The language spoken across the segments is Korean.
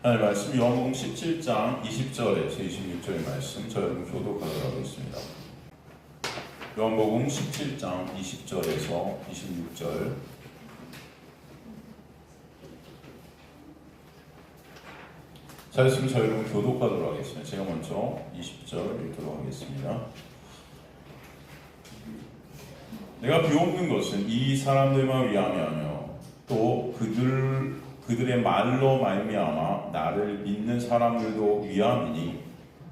하나님 말씀 요한복음 17장 20절에서 26절의 말씀 저 여러분 교독하도록 하겠습니다. 요한복음 17장 20절에서 26절 잘했으면 저 여러분 교독하도록 하겠습니다. 제가 먼저 20절 읽도록 하겠습니다. 내가 비옵는 것은 이 사람들만 위함이하며 또 그들의 말로 말미암아 나를 믿는 사람들도 위함이니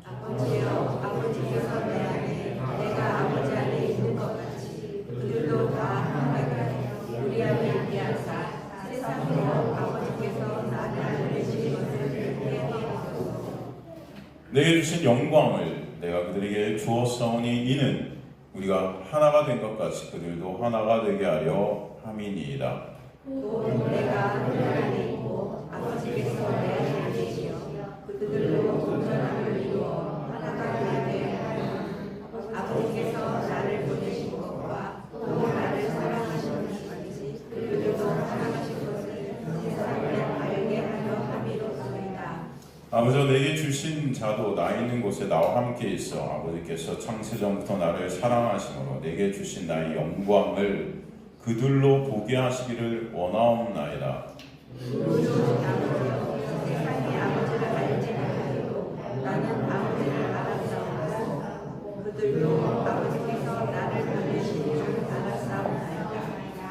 아버지여, 아버지께서 내 안에 내가 아버지 안에 있는 것 같이 그들도 다 하나가 되어 우리 안에 있게 하사 세상으로 아버지께서 나를 보내신 것을 듣게 하소서. 내게 주신 영광을 내가 그들에게 주었사오니 이는 우리가 하나가 된 것 같이 그들도 하나가 되게 하려 함이니이다. 또 내가 그들 안에 있고 아버지께서 내 안에 계시어 그들로 온전함을 이루어 하나가 되게 하여 아버지께서 나를 보내신 것과 또 나를 사랑하신 것같이 그들도 사랑하신 것을 세상에 알게 하려 함이로소이다. 아버지여 내게 주신 자도 나 있는 곳에 나와 함께 있어 아버지께서 창세전부터 나를 사랑하심으로 내게 주신 나의 영광을 그들로 보게 하시기를 원하옵나이다. 세상이 아버지를 알지 못하여도 나는 아버지를 알았사오나 그들도 아버지께서 나를 보내신 줄 알았사오나이다.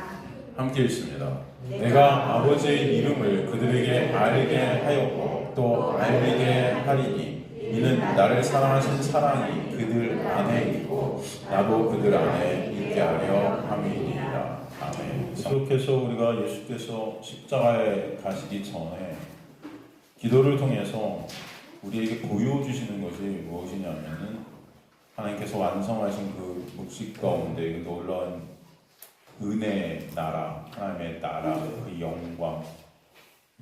함께 있습니다. 내가 아버지의 이름을 그들에게 알게 하였고 또 알리게 하리니 이는 나를 사랑하신 사랑이 그들 안에 있고 나도 그들 안에 있게 하려 함이니이다. 아멘. 계속해서 우리가 예수께서 십자가에 가시기 전에 기도를 통해서 우리에게 보여주시는 것이 무엇이냐면은 하나님께서 완성하신 그 묵식 가운데 그 놀라운 은혜의 나라, 하나님의 나라, 그 영광,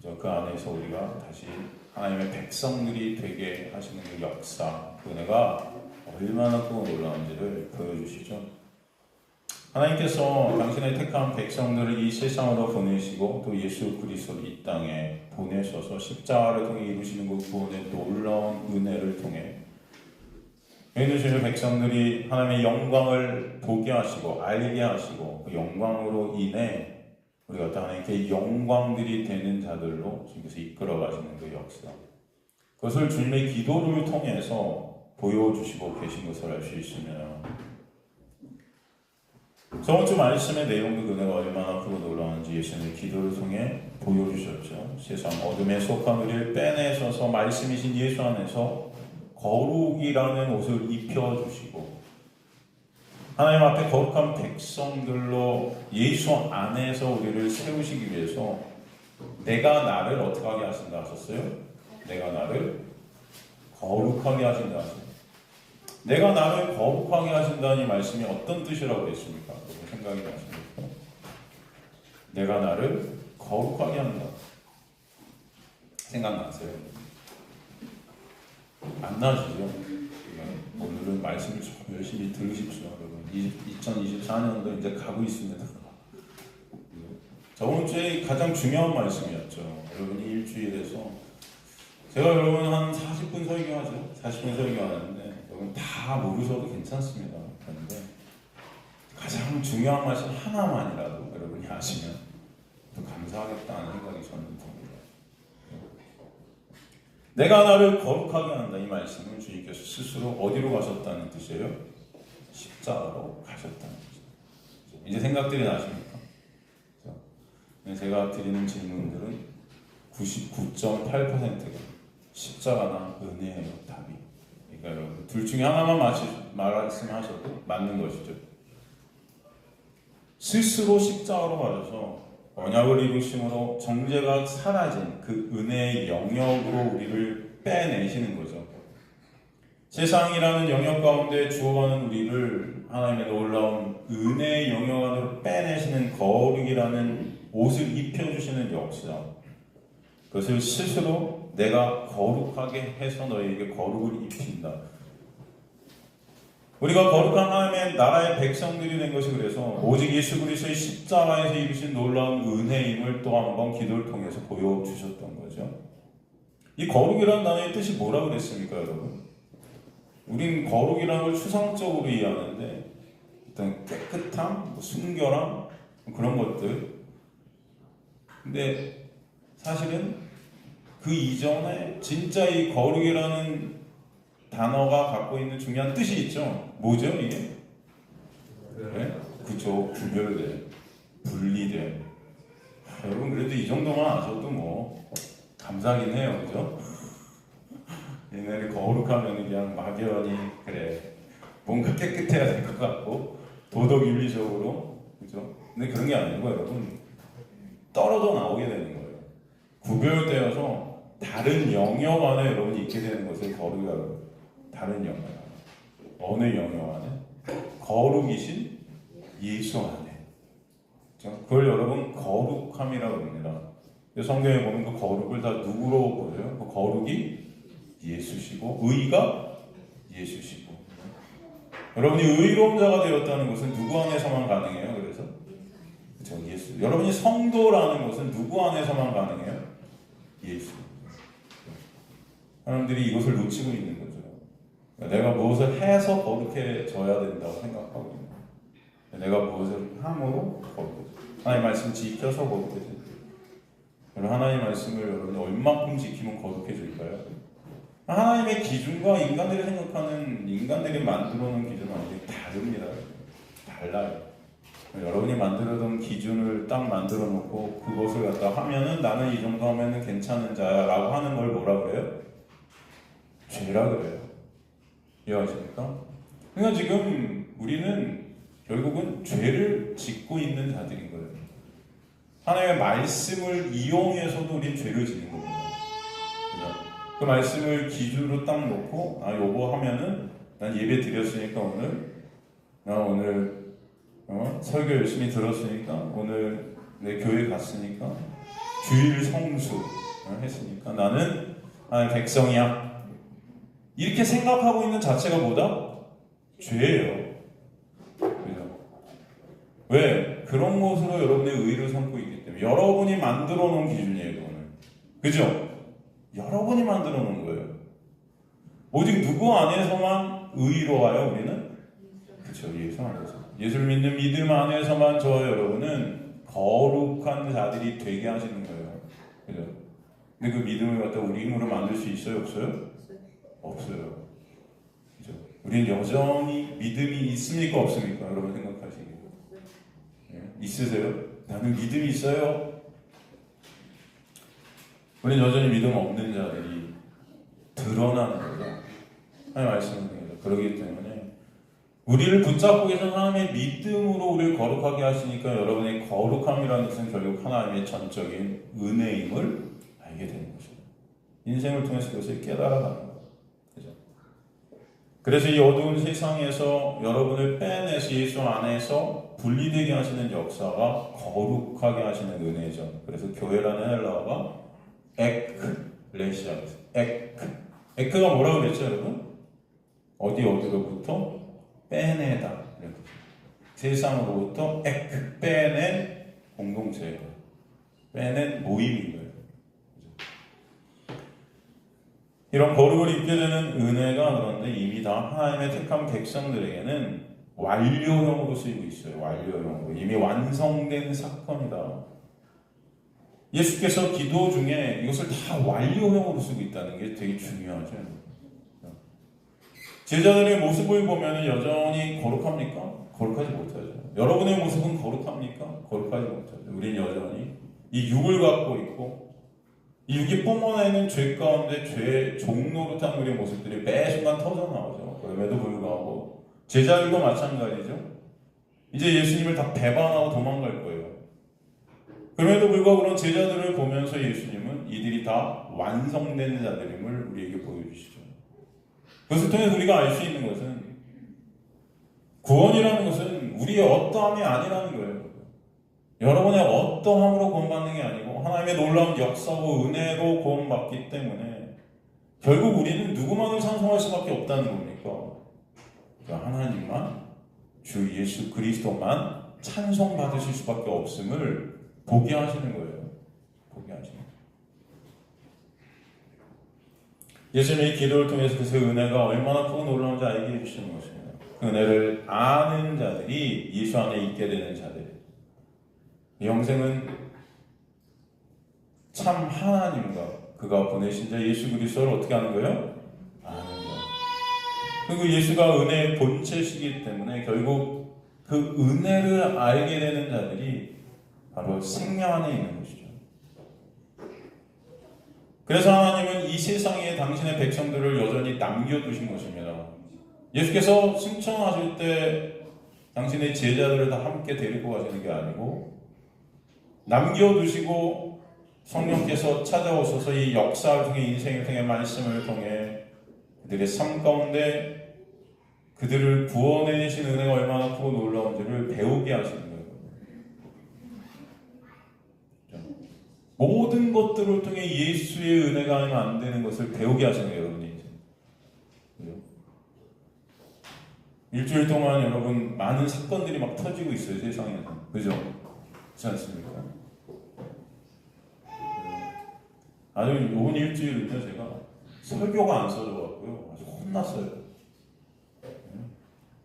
그 안에서 우리가 다시 하나님의 백성들이 되게 하시는 그 역사, 그 은혜가 얼마나 크고 놀라운지를 보여주시죠. 하나님께서 당신의 택한 백성들을 이 세상으로 보내시고 또 예수 그리스도를 이 땅에 보내셔서 십자가를 통해 이루시는 그 구원의 놀라운 은혜를 통해 믿는 주의 백성들이 하나님의 영광을 보게 하시고 알게 하시고 그 영광으로 인해 우리가 하나님께 영광들이 되는 자들로 주님께서 이끌어 가시는 그 역사, 그것을 주님의 기도를 통해서 보여주시고 계신 것을 알 수 있으며 저번 주 말씀의 내용도 그네가 얼마나 크고 놀라운지 예수님의 기도를 통해 보여주셨죠. 세상 어둠에 속한 우리를 빼내셔서 말씀이신 예수 안에서 거룩이라는 옷을 입혀주시고 하나님 앞에 거룩한 백성들로 예수 안에서 우리를 세우시기 위해서 내가 나를 어떻게 하게 하신다 하셨어요? 내가 나를 거룩하게 하신다 하셨어요. 내가 나를 거룩하게 하신다는 이 말씀이 어떤 뜻이라고 했습니까? 생각이 나십니까? 내가 나를 거룩하게 한다. 생각나세요? 안 나시죠? 오늘은 말씀을 좀 열심히 들으십시오. 여러분. 2024년도 이제 가고 있습니다. 저번 주에 가장 중요한 말씀이었죠. 여러분이 일주일에서 제가 여러분 한 40분 설교하죠. 40분 설교하는데 여러분 다 모르셔도 괜찮습니다. 그런데 가장 중요한 말씀 하나만이라도 여러분이 아시면 또 감사하겠다는 생각이 저는 듭니다. 내가 나를 거룩하게 한다 이 말씀은 주님께서 스스로 어디로 가셨다는 뜻이에요? 십자가로 가셨다는 뜻이에요. 이제 생각들이 나십니까? 제가 드리는 질문들은 99.8%가 십자가나 은혜예요. 답이. 그러니까 여러분 둘 중에 하나만 말씀하셔도 맞는 것이죠. 스스로 십자가로 가셔서 언약을 이루심으로 정죄가 사라진 그 은혜의 영역으로 우리를 빼내시는 거죠. 세상이라는 영역 가운데 주어가는 우리를 하나님의 놀라운 은혜의 영역 안으로 빼내시는 거룩이라는 옷을 입혀주시는 역사, 그것을 스스로 내가 거룩하게 해서 너에게 거룩을 입힌다. 우리가 거룩한 하나님의 나라의 백성들이 된 것이 그래서 오직 예수 그리스도의 십자가에서 이루신 놀라운 은혜임을 또 한 번 기도를 통해서 보여주셨던 거죠. 이 거룩이라는 단어의 뜻이 뭐라고 그랬습니까, 여러분? 우린 거룩이라는 걸 추상적으로 이해하는데 일단 깨끗함, 순결함 그런 것들. 근데 사실은 그 이전에 진짜 이 거룩이라는 단어가 갖고 있는 중요한 뜻이 있죠. 뭐죠 이게? 네? 그죠. 구별됨, 분리됨. 여러분 그래도 이 정도만 아셔도 뭐 감사하긴 해요, 그죠? 옛날에 거룩하면 그냥 막연히 그래 뭔가 깨끗해야 될 것 같고 도덕윤리적으로 그죠? 근데 그런 게 아니고 여러분 떨어져 나오게 되는 거예요. 구별되어서 다른 영역 안에 여러분이 있게 되는 것을 거룩이라고. 다른 영역 안에. 어느 영역 안에? 거룩이신 예수 안에. 그걸 여러분 거룩함이라고 합니다. 성경에 보면 그 거룩을 다 누구로 보여요? 그 거룩이 예수시고 의가 예수시고. 여러분이 의로운 자가 되었다는 것은 누구 안에서만 가능해요? 그래서 그렇죠, 예수. 여러분이 성도라는 것은 누구 안에서만 가능해요? 예수. 사람들이 이것을 놓치고 있는 거죠. 내가 무엇을 해서 거룩해져야 된다고 생각하고 있는 거예요. 내가 무엇을 함으로 거룩해져. 하나님 말씀 지켜서 거룩해져. 하나님 말씀을 여러분이 얼마큼 지키면 거룩해질까요? 하나님의 기준과 인간들이 생각하는, 인간들이 만들어 놓은 기준은 완전히 다릅니다. 달라요. 여러분이 만들어둔 기준을 딱 만들어 놓고 그것을 갖다 하면은 나는 이 정도 하면은 괜찮은 자야 라고 하는 걸 뭐라 그래요? 죄라 그래요. 이해하십니까? 그러니까 지금 우리는 결국은 죄를 짓고 있는 자들인 거예요. 하나님의 말씀을 이용해서도 우리는 죄를 짓는 겁니다. 그죠? 그 말씀을 기준으로 딱 놓고 요거 하면은 난 예배 드렸으니까 오늘 설교 열심히 들었으니까 오늘 내 교회 갔으니까 주일 성수 했으니까 나는 백성이야. 이렇게 생각하고 있는 자체가 뭐다? 죄예요. 그죠? 왜? 그런 것으로 여러분의 의를 삼고 있기 때문에 여러분이 만들어 놓은 기준이에요. 그거는. 그죠? 여러분이 만들어 놓은 거예요. 오직 누구 안에서만 의로워요, 우리는? 그렇죠. 예수 안에서. 예수를 믿는 믿음 안에서만 저와 여러분은 거룩한 자들이 되게 하시는 거예요. 그죠? 근데 그 믿음을 갖다 우리 힘으로 만들 수 있어요, 없어요? 없어요. 그죠? 우리는 여전히 믿음이 있습니까, 없습니까? 여러분 생각하시기에. 있으세요? 나는 믿음이 있어요. 우리는 여전히 믿음 없는 자들이 드러나는 거죠. 하나님 말씀입니다. 그러기 때문에 우리를 붙잡고 계신 하나님의 믿음으로 우리를 거룩하게 하시니까 여러분의 거룩함이라는 것은 결국 하나님의 전적인 은혜임을 알게 되는 것이죠. 인생을 통해서 그것을 깨달아가는 거죠. 그죠? 그래서 이 어두운 세상에서 여러분을 빼내서 예수 안에서 분리되게 하시는 역사가 거룩하게 하시는 은혜죠. 그래서 교회라는 헬라어가 에클레시아입니다. 에크가 뭐라고 그랬죠, 여러분? 어디로부터? 빼내다. 세상으로부터 빼낸 공동체예요. 빼낸 모임인 거예요. 이런 거룩을 입게 되는 은혜가 그런데 이미 다 하나님의 택한 백성들에게는 완료형으로 쓰이고 있어요. 완료형으로. 이미 완성된 사건이다. 예수께서 기도 중에 이것을 다 완료형으로 쓰고 있다는 게 되게 중요하죠. 제자들의 모습을 보면 여전히 거룩합니까? 거룩하지 못하죠. 여러분의 모습은 거룩합니까? 거룩하지 못하죠. 우리는 여전히 이 육을 갖고 있고 이 육이 뿜어내는 죄 가운데 죄의 종노릇한 우리의 모습들이 매 순간 터져나오죠. 그럼에도 불구하고 제자들도 마찬가지죠. 이제 예수님을 다 배반하고 도망갈 거예요. 그럼에도 불구하고 그런 제자들을 보면서 예수님은 이들이 다 완성된 자들임을 우리에게 보여주시죠. 그것을 통해 우리가 알 수 있는 것은 구원이라는 것은 우리의 어떠함이 아니라는 거예요. 여러분의 어떠함으로 구원받는 게 아니고 하나님의 놀라운 역사고 은혜로 구원받기 때문에 결국 우리는 누구만을 찬송할 수밖에 없다는 겁니까? 그러니까 하나님만, 주 예수 그리스도만 찬송받으실 수밖에 없음을 보게 하시는 거예요. 보게 하시는 거예요. 예수님의 기도를 통해서 그 은혜가 얼마나 크고 놀라운지 알게 해주시는 것입니다. 그 은혜를 아는 자들이 예수 안에 있게 되는 자들. 영생은 참 하나님과 그가 보내신 자 예수 그리스도를 어떻게 하는 거예요? 아는 것. 그리고 예수가 은혜의 본체시기 때문에 결국 그 은혜를 알게 되는 자들이 바로 생명 안에 있는 것이죠. 그래서 하나님은 이 세상에 당신의 백성들을 여전히 남겨두신 것입니다. 예수께서 승천하실 때 당신의 제자들을 다 함께 데리고 가시는 게 아니고 남겨두시고 성령께서 찾아오셔서 이 역사를 통해 인생을 통해 말씀을 통해 그들의 삶 가운데 그들을 구원해내신 은혜가 얼마나 크고 놀라운지를 배우게 하시는 거예요. 모든 것들을 통해 예수의 은혜가 아니면 안 되는 것을 배우게 하시는 거예요, 여러분이. 일주일 동안 여러분 많은 사건들이 막 터지고 있어요, 세상에서. 그죠? 그렇지 않습니까? 아주 이번 일주일은요, 제가 설교가 안 써져갖고요, 아주 혼났어요.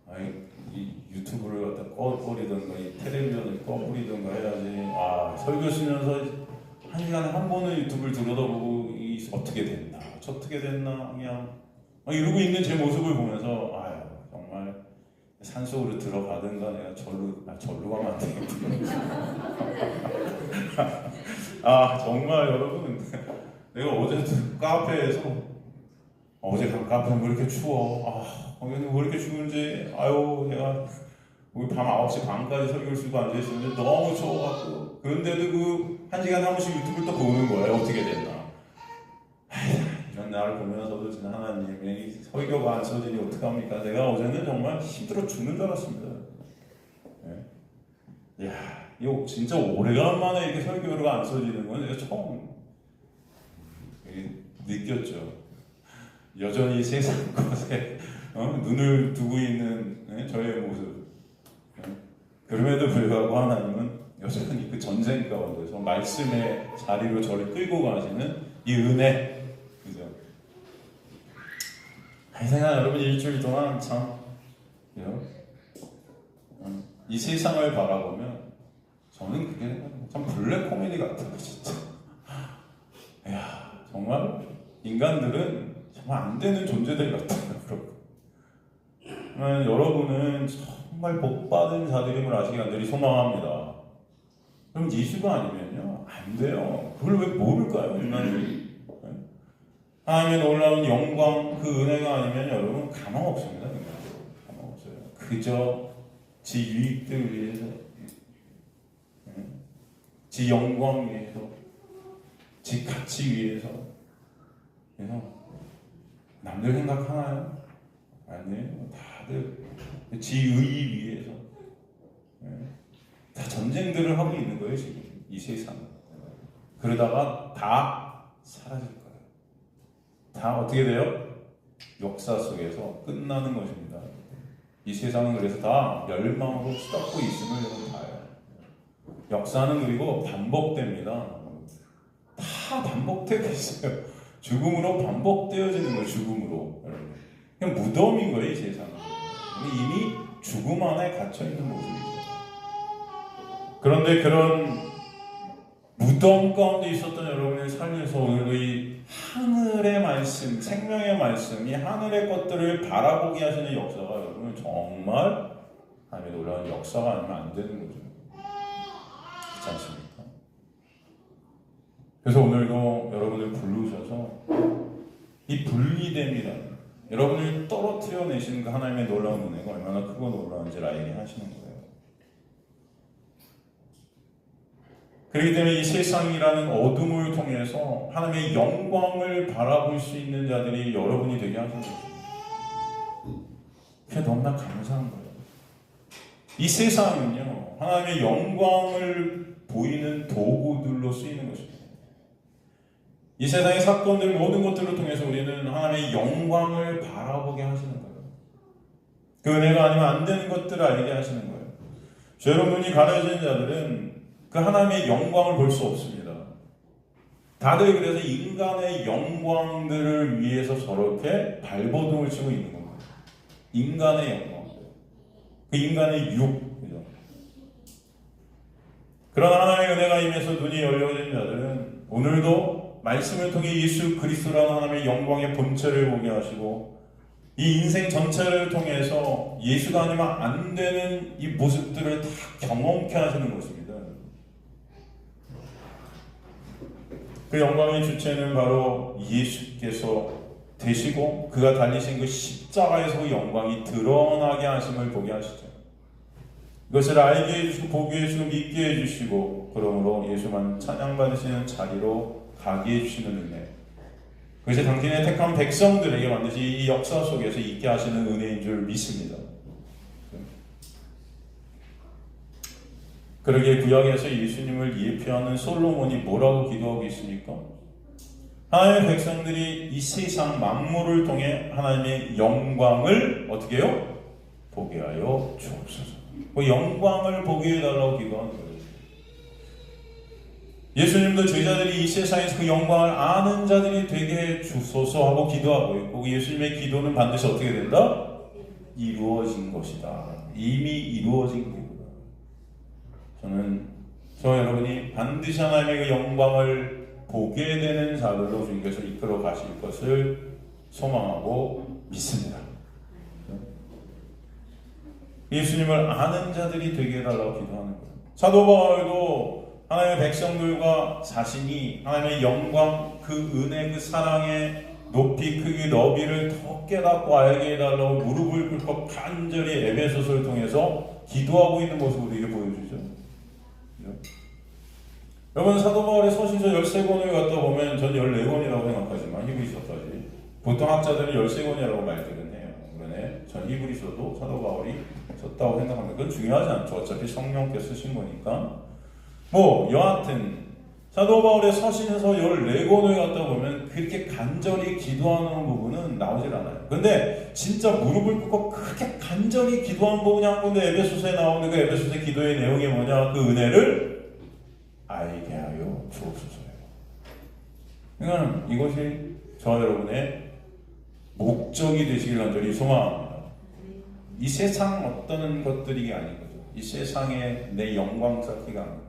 아니, 이 유튜브를 갖다 꺼버리던가, 이 텔레비전을 꺼버리던가 해야지. 설교 쓰면서 한 시간에 한 번은 유튜브를 들여다보고, 어떻게 됐나, 저떻게 됐나, 그냥, 이러고 있는 제 모습을 보면서, 정말, 산속으로 들어가든가, 내가 절로 가면 안 되겠구나. 정말 여러분, 내가 어제 카페에서 어제 간 카페는 왜 이렇게 추워? 거기는 왜 이렇게 추운지 내가 우리 밤 9시 반까지 설교를 쓰고 앉아있었는데 너무 추워갖고 그런데도 그 한 시간에 한 번씩 유튜브를 또 보는 거예요. 어떻게 됐나? 이런 나를 보면서도 진짜 하나님 이 설교가 안 써지니 어떡합니까? 내가 어제는 정말 힘들어 죽는 줄 알았습니다. 이거 진짜 오래간만에 이렇게 설교가 안 써지는 건 내가 처음 느꼈죠. 여전히 세상 것에 눈을 두고 있는 저의 모습. 그럼에도 불구하고 하나님은 여전히 그 전쟁 가운데서 말씀의 자리로 저를 끌고 가시는 이 은혜. 그죠? 생각 여러분 일주일 동안 참 이 세상을 바라보면 저는 그게 참 블랙 코미디 같아요, 진짜. 정말 인간들은 정말 안 되는 존재들 같아요. 여러분은 정말 복받은 자들임을 아시기 간절히 소망합니다. 그럼 예수가 아니면요 안 돼요. 그걸 왜 모를까요, 인간들이? 하나님의 놀라운 영광, 그 은혜가 아니면 여러분 가망 없습니다. 가망 없어요. 그저 지 유익들 위해서, 지 영광 위해서, 지 가치 위해서. 그래서 남들 생각하나요? 아니에요. 다들 지 의의 위해서 다 전쟁들을 하고 있는 거예요, 지금 이 세상은. 그러다가 다 사라질 거예요. 다 어떻게 돼요? 역사 속에서 끝나는 것입니다. 이 세상은 그래서 다 멸망으로 치닫고 있음을 여러분 봐요. 역사는 그리고 반복됩니다. 다 반복되고 있어요. 죽음으로 반복되어지는 거예요. 죽음으로. 그냥 무덤인 거예요, 이 세상은. 이미 죽음 안에 갇혀있는 모습이죠. 그런데 그런 무덤 가운데 있었던 여러분의 삶에서 오늘 이 하늘의 말씀, 생명의 말씀이 하늘의 것들을 바라보게 하시는 역사가 여러분 정말 하나님의 놀라운 역사가 아니면 안 되는 거죠. 그렇지 않습니까? 그래서 오늘도 여러분을 부르셔서 이 분리됨이라는 여러분을 떨어뜨려 내시는 그 하나님의 놀라운 은혜가 얼마나 크고 놀라운지를 알게 하시는 거예요. 그렇기 때문에 이 세상이라는 어둠을 통해서 하나님의 영광을 바라볼 수 있는 자들이 여러분이 되게 하시는 거죠. 그게 너무나 감사한 거예요. 이 세상은요, 하나님의 영광을 보이는 도구들로 쓰이는 것입니다. 이 세상의 사건들 모든 것들을 통해서 우리는 하나님의 영광을 바라보게 하시는 거예요. 그 은혜가 아니면 안 되는 것들을 알게 하시는 거예요. 여러분이 가려진 자들은 그 하나님의 영광을 볼 수 없습니다. 다들 그래서 인간의 영광들을 위해서 저렇게 발버둥을 치고 있는 겁니다. 인간의 영광, 그 인간의 육, 그죠? 그러나 하나님의 은혜가 임해서 눈이 열려진 자들은 오늘도 말씀을 통해 예수 그리스도라는 하나님의 영광의 본체를 보게 하시고 이 인생 전체를 통해서 예수가 아니면 안 되는 이 모습들을 다 경험케 하시는 것입니다. 그 영광의 주체는 바로 예수께서 되시고 그가 달리신 그 십자가에서 그 영광이 드러나게 하심을 보게 하시죠. 이것을 알게 해주시고 보게 해주시고 믿게 해주시고 그러므로 예수만 찬양받으시는 자리로 가게 해주시는 은혜, 그것이 당신의 택한 백성들에게 반드시 이 역사 속에서 있게 하시는 은혜인 줄 믿습니다. 그러기에 구약에서 예수님을 예표하는 솔로몬이 뭐라고 기도하고 있습니까? 하나님의 백성들이 이 세상 만물을 통해 하나님의 영광을 어떻게 해요? 보게 하여 주옵소서. 그 영광을 보게 해달라고 기도하는 거예요. 예수님도 제자들이 이 세상에서 그 영광을 아는 자들이 되게 주소서 하고 기도하고 있고 예수님의 기도는 반드시 어떻게 된다? 이루어진 것이다. 이미 이루어진 거다. 저는 저와 여러분이 반드시 하나님의 그 영광을 보게 되는 자들로 주님께서 이끌어 가실 것을 소망하고 믿습니다. 예수님을 아는 자들이 되게 해달라고 기도하는 거예요. 사도 바울도 하나님의 백성들과 자신이 하나님의 영광, 그 은혜, 그 사랑의 높이, 크기, 너비를 더 깨닫고 알게 해달라고 무릎을 꿇고 간절히 에베소서를 통해서 기도하고 있는 모습을 우리에게 보여주죠. 여러분, 사도 바울의 서신서 13권을 갖다 보면 전 14권이라고 생각하지만 히브리서까지 보통 학자들은 13권이라고 말들은 해요. 그러네. 전 히브리서도 사도 바울이 썼다고 생각합니다. 그건 중요하지 않죠. 어차피 성령께서 쓰신 거니까. 여하튼 사도 바울의 서신서 14권을 갖다 보면 그렇게 간절히 기도하는 부분은 나오질 않아요. 근데 진짜 무릎을 꿇고 그렇게 간절히 기도한 부분이 한 군데 에베소서에 나오는 그 에베소서의 기도의 내용이 뭐냐? 그 은혜를 알게 하여 주옵소서예요. 그러니까 이것이 저와 여러분의 목적이 되시길 간절히 소망합니다. 이 세상 어떤 것들이 아니거든요. 이 세상에 내 영광 쌓기가 아닙니다.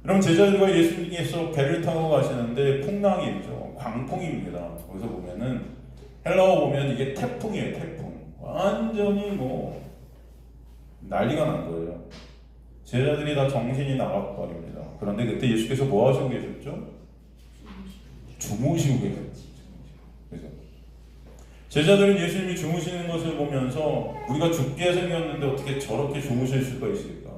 여러분, 제자들과 예수님께서 배를 타고 가시는데 풍랑이 있죠. 광풍입니다. 거기서 보면은 헬라어 보면 이게 태풍이에요. 태풍. 완전히 난리가 난 거예요. 제자들이 다 정신이 나가버립니다. 그런데 그때 예수께서 뭐 하시고 계셨죠? 주무시고 계셨죠. 그래서 제자들은 예수님이 주무시는 것을 보면서 우리가 죽게 생겼는데 어떻게 저렇게 주무실 수가 있을까?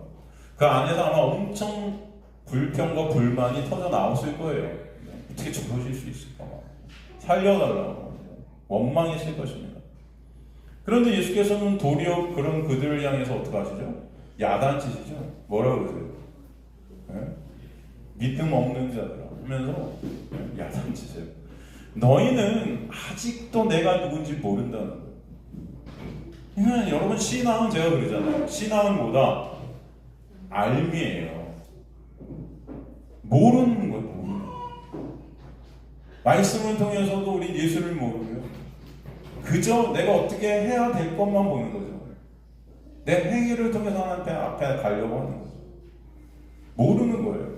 그 안에서 아마 엄청 불평과 불만이 터져 나왔을 거예요. 어떻게 주무실 수 있을까? 살려달라고 원망했을 것입니다. 그런데 예수께서는 도리어 그런 그들을 향해서 어떻게 하시죠? 야단치시죠? 뭐라고 그러세요? 믿음 없는 자들아 하면서 야단치세요. 너희는 아직도 내가 누군지 모른다는 거예요. 그러니까 여러분, 신앙은 제가 그러잖아요. 신앙은 뭐다? 알미예요. 모르는 거예요. 모르는 거예요. 말씀을 통해서도 우리 예수를 모르고요. 그저 내가 어떻게 해야 될 것만 보는 거죠. 내 행위를 통해서 하나님 앞에 가려고 하는 거죠. 모르는 거예요.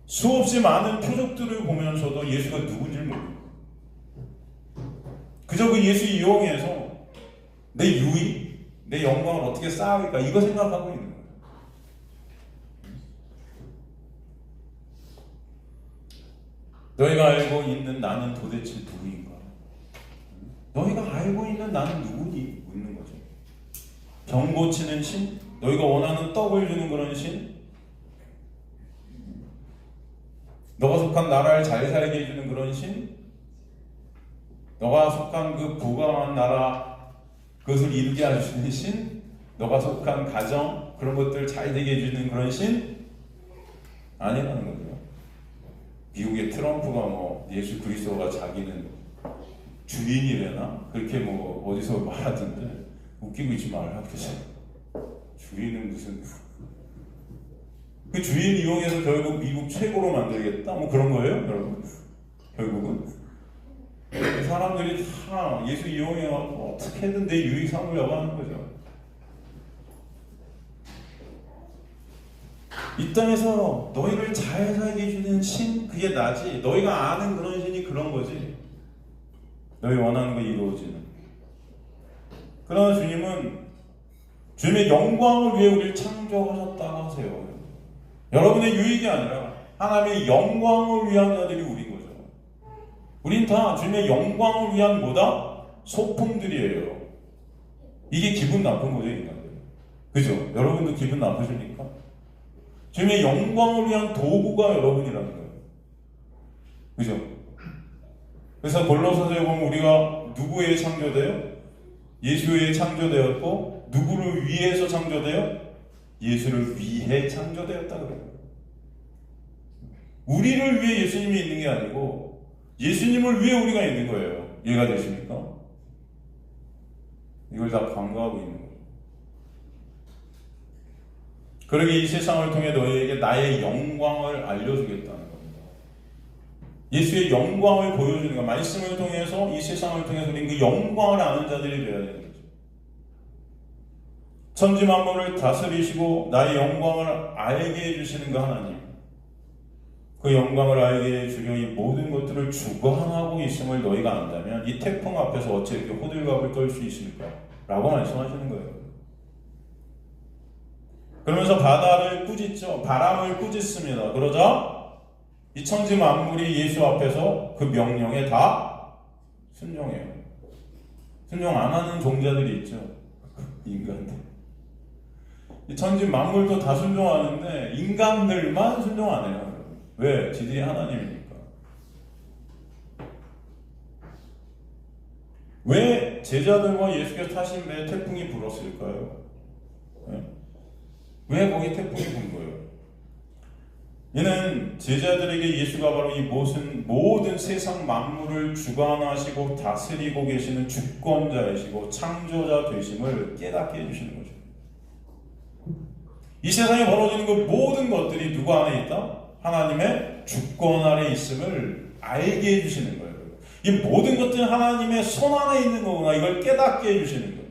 수없이 많은 표적들을 보면서도 예수가 누군지 모르고 그저 그 예수 이용해서 내 유의, 내 영광을 어떻게 쌓을까 이거 생각하고 있는 거예요. 너희가 알고 있는 나는 도대체 누구인가? 너희가 알고 있는 나는 누구니? 묻는 거죠. 병 고치는 신? 너희가 원하는 떡을 주는 그런 신? 너가 속한 나라를 잘 살게 해주는 그런 신? 너가 속한 그 부강한 나라 그것을 이루게 해주는 신? 너가 속한 가정 그런 것들 잘 되게 해주는 그런 신? 아니라는 거죠. 미국의 트럼프가 예수 그리스도가 자기는 주인이래나? 그렇게 어디서 말하던데 웃기고 있지 말라 그러세요. 주인은 무슨 그 주인 이용해서 결국 미국 최고로 만들겠다? 뭐 그런 거예요, 여러분? 결국은 사람들이 다 예수 이용해서 어떻게든 내 유익 삼으려고 하는 거죠. 이 땅에서 너희를 잘 살게 해주는 신, 그게 나지. 너희가 아는 그런 신이 그런 거지. 너희 원하는 거 이루어지는. 그러나 주님은 주님의 영광을 위해 우리를 창조하셨다고 하세요. 여러분의 유익이 아니라 하나님의 영광을 위한 자들이 우린 거죠. 우린 다 주님의 영광을 위한 뭐다? 소품들이에요. 이게 기분 나쁜 거죠, 인간들. 그죠? 여러분도 기분 나쁘십니까? 주님의 영광을 위한 도구가 여러분이라는 거예요. 그죠? 그래서 골로새서에 보면 우리가 누구에 창조돼요? 예수에 창조되었고, 누구를 위해서 창조돼요? 예수를 위해 창조되었다 그래요. 우리를 위해 예수님이 있는 게 아니고 예수님을 위해 우리가 있는 거예요. 이해가 되십니까? 이걸 다 간과하고 있는 거예요. 그러게 이 세상을 통해 너희에게 나의 영광을 알려주겠다는 겁니다. 예수의 영광을 보여주는 것, 말씀을 통해서 이 세상을 통해서 우리는 그 영광을 아는 자들이 되어야 되는 거죠. 천지 만물을 다스리시고 나의 영광을 알게 해주시는 그 하나님, 그 영광을 알게 해주려 이 모든 것들을 주관하고 있음을 너희가 안다면 이 태풍 앞에서 어찌 이렇게 호들갑을 떨 수 있습니까? 라고 말씀하시는 거예요. 그러면서 바다를 꾸짖죠. 바람을 꾸짖습니다. 그러자 이 천지 만물이 예수 앞에서 그 명령에 다 순종해요. 순종 안 하는 종자들이 있죠. 인간들. 이 천지 만물도 다 순종하는데 인간들만 순종 안 해요. 왜? 지들이 하나님이니까. 왜 제자들과 예수께서 타신 배에 태풍이 불었을까요? 왜 거기 태풍이 분 거예요? 이는 제자들에게 예수가 바로 이 모든 세상 만물을 주관하시고 다스리고 계시는 주권자이시고 창조자 되심을 깨닫게 해주시는 거죠. 이 세상에 벌어지는 그 모든 것들이 누구 안에 있다? 하나님의 주권 아래 있음을 알게 해주시는 거예요. 이 모든 것들은 하나님의 손 안에 있는 거구나. 이걸 깨닫게 해주시는 거예요.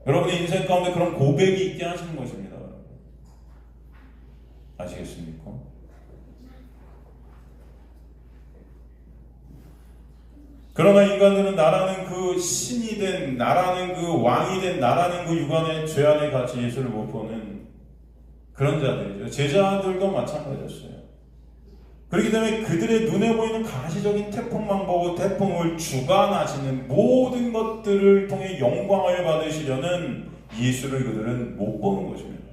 여러분의 인생 가운데 그런 고백이 있게 하시는 것입니다. 아시겠습니까? 그러나 인간들은 나라는 그 신이 된, 나라는 그 왕이 된, 나라는 그 육안의 죄 안에 같이 예수를 못 보는 그런 자들이죠. 제자들도 마찬가지였어요. 그렇기 때문에 그들의 눈에 보이는 가시적인 태풍만 보고 태풍을 주관하시는 모든 것들을 통해 영광을 받으시려는 예수를 그들은 못 보는 것입니다.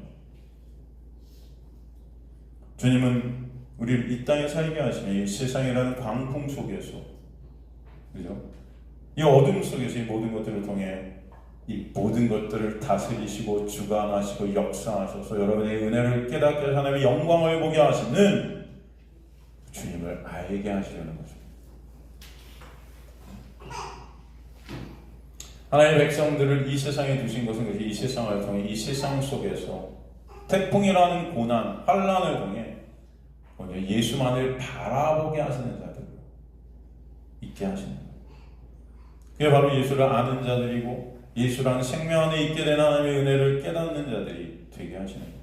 주님은 우리를 이 땅에 살게 하시며 이 세상이라는 광풍 속에서, 그죠? 이 어둠 속에서 이 모든 것들을 통해 이 모든 것들을 다스리시고 주관하시고 역사하셔서 여러분의 은혜를 깨닫게 하시고 하나님의 영광을 보게 하시는 주님을 알게 하시려는 거죠. 하나님의 백성들을 이 세상에 두신 것은 이 세상을 통해 이 세상 속에서 태풍이라는 고난, 환난을 통해 예수만을 바라보게 하시는 자들 있게 하시는 거예요. 그게 바로 예수를 아는 자들이고 예수라는 생명 안에 있게 된 하나님의 은혜를 깨닫는 자들이 되게 하시는 거예요.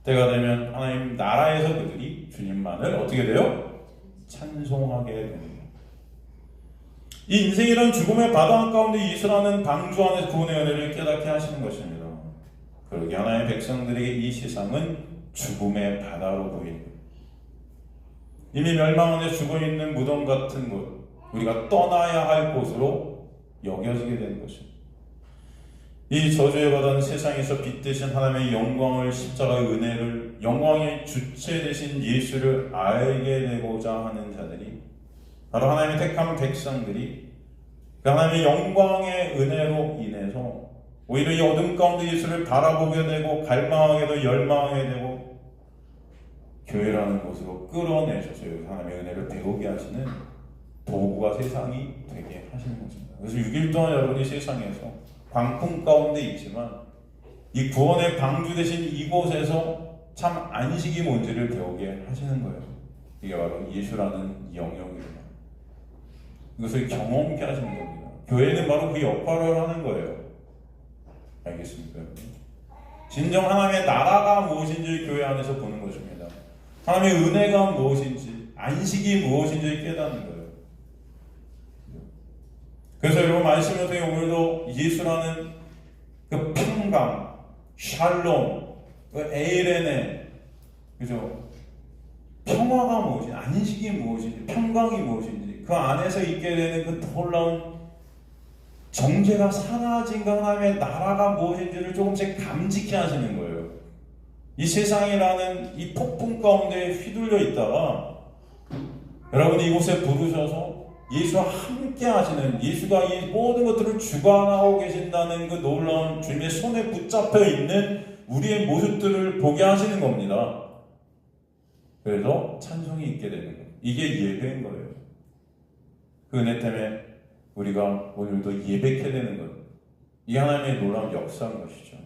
때가 되면 하나님 나라에서 그들이 주님만을 어떻게 돼요? 찬송하게 됩니다. 이 인생이란 죽음의 바다 가운데 예수라는 방주 안에서 구원의 은혜를 깨닫게 하시는 것입니다. 그러게 하나님의 백성들에게 이 세상은 죽음의 바다로 보입니다. 이미 멸망 안에 죽어있는 무덤 같은 곳, 우리가 떠나야 할 곳으로 여겨지게 되는 것입니다. 이 저주의 바다는 세상에서 빛 대신 하나님의 영광을, 십자가의 은혜를, 영광의 주체 되신 예수를 알게 되고자 하는 자들이, 바로 하나님의 택한 백성들이 그 하나님의 영광의 은혜로 인해서 오히려 이 어둠 가운데 예수를 바라보게 되고 갈망하게 되고 열망하게 되고 교회라는 곳으로 끌어내셔서 하나님의 은혜를 배우게 하시는 도구가 세상이 되게 하시는 것입니다. 그래서 6일 동안 여러분이 세상에서 광풍 가운데 있지만 이 구원의 방주 되신 이곳에서 참 안식이 뭔지를 배우게 하시는 거예요. 이게 바로 예수라는 영역입니다. 이것을 경험케 하시는 겁니다. 교회는 바로 그 역할을 하는 거예요. 알겠습니까? 진정 하나님의 나라가 무엇인지 교회 안에서 보는 것입니다. 하나님의 은혜가 무엇인지, 안식이 무엇인지 깨닫는 거예요. 그래서 여러분 말씀을 통해 오늘도 예수라는 그 평강, 샬롬, 그 에이레네, 그죠? 평화가 무엇인지, 안식이 무엇인지, 평강이 무엇인지, 그 안에서 있게 되는 그 놀라운 정죄가 사라진 그 하나님의 나라가 무엇인지를 조금씩 감지케 하시는 거예요. 이 세상이라는 이 폭풍 가운데 휘둘려 있다가 여러분이 이곳에 부르셔서 예수와 함께 하시는, 예수가 이 모든 것들을 주관하고 계신다는 그 놀라운 주님의 손에 붙잡혀 있는 우리의 모습들을 보게 하시는 겁니다. 그래서 찬송이 있게 되는 거예요. 이게 예배인 거예요. 그 은혜 때문에 우리가 오늘도 예배케 되는 것, 이 하나님의 놀라운 역사인 것이죠.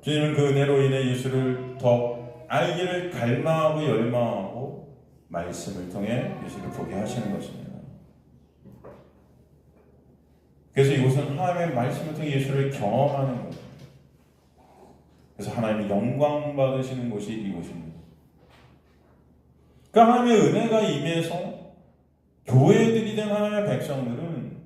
주님은 그 은혜로 인해 예수를 더 알기를 갈망하고 열망하고 말씀을 통해 예수를 보게 하시는 것입니다. 그래서 이곳은 하나님의 말씀을 통해 예수를 경험하는 것, 그래서 하나님의 영광 받으시는 곳이 이곳입니다. 그러니까 하나님의 은혜가 임해서 교회들이 된 하나님의 백성들은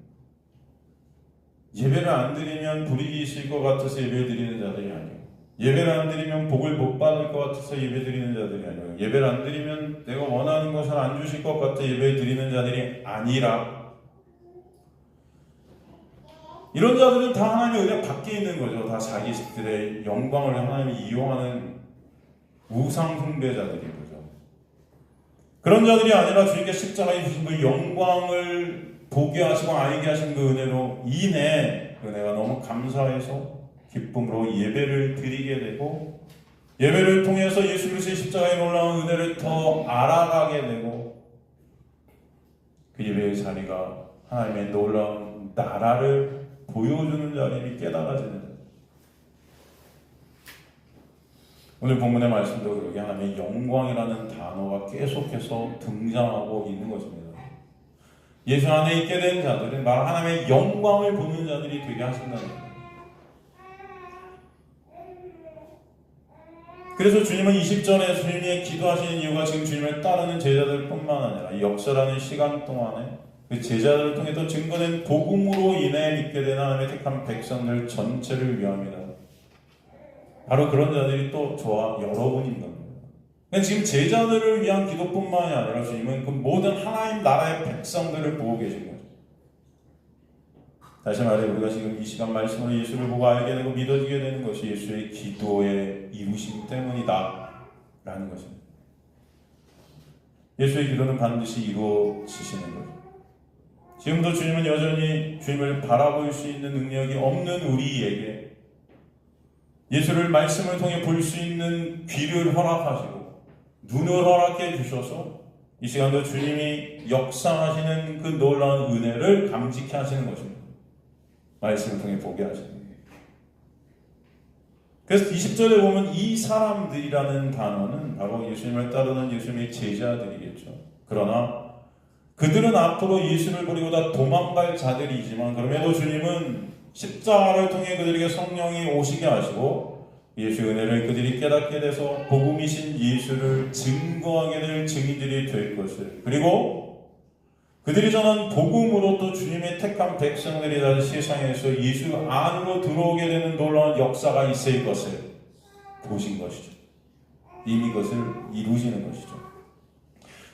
예배를 안 드리면 불이익이 있을 것 같아서 예배 드리는 자들이 아니에요. 예배를 안 드리면 복을 못 받을 것 같아서 예배 드리는 자들이 아니에요. 예배를 안 드리면 내가 원하는 것을 안 주실 것 같아 예배 드리는 자들이 아니라, 이런 자들은 다 하나님의 은혜 밖에 있는 거죠. 다 자기들의 영광을 하나님이 이용하는 우상 숭배자들인 거죠. 그런 자들이 아니라 주님께 십자가에 주신 그 영광을 보게 하시고 알게 하신 그 은혜로 인해 은혜가 너무 감사해서 기쁨으로 예배를 드리게 되고, 예배를 통해서 예수 그리스도의 십자가의 놀라운 은혜를 더 알아가게 되고, 그 예배의 자리가 하나님의 놀라운 나라를 보여주는 자리를 깨달아지는 자리. 오늘 본문의 말씀도 그렇게 하나님의 영광이라는 단어가 계속해서 등장하고 있는 것입니다. 예수 안에 있게 된 자들은 바로 하나님의 영광을 보는 자들이 되게 하신다는 거예요. 그래서 주님은 20절에 주님이 기도하시는 이유가 지금 주님을 따르는 제자들 뿐만 아니라 이 역사라는 시간 동안에 그 제자들을 통해 또 증거된 복음으로 인해 믿게 된 하나님의 택한 백성들 전체를 위함이다. 바로 그런 자들이 또 저와 여러분인 겁니다. 그러니까 지금 제자들을 위한 기도뿐만이 아니라 주님은 그 모든 하나님 나라의 백성들을 보고 계신 거죠. 다시 말해 우리가 지금 이 시간 말씀으로 예수를 보고 알게 되고 믿어지게 되는 것이 예수의 기도의 이루심 때문이다 라는 것입니다. 예수의 기도는 반드시 이루어지시는 거죠. 지금도 주님은 여전히 주님을 바라볼 수 있는 능력이 없는 우리에게 예수를 말씀을 통해 볼 수 있는 귀를 허락하시고 눈을 허락해 주셔서 이 시간도 주님이 역사하시는 그 놀라운 은혜를 감지케 하시는 것입니다. 말씀을 통해 보게 하시는 거예요. 그래서 20절에 보면 이 사람들이라는 단어는 바로 예수님을 따르는 예수님의 제자들이겠죠. 그러나 그들은 앞으로 예수를 버리고 다 도망갈 자들이지만 그럼에도 주님은 십자가를 통해 그들에게 성령이 오시게 하시고 예수의 은혜를 그들이 깨닫게 돼서 복음이신 예수를 증거하게 될 증인들이 될 것을, 그리고 그들이 전한 복음으로 또 주님의 택한 백성들이 다른 세상에서 예수 안으로 들어오게 되는 놀라운 역사가 있을 것을 보신 것이죠. 이미 그것을 이루시는 것이죠.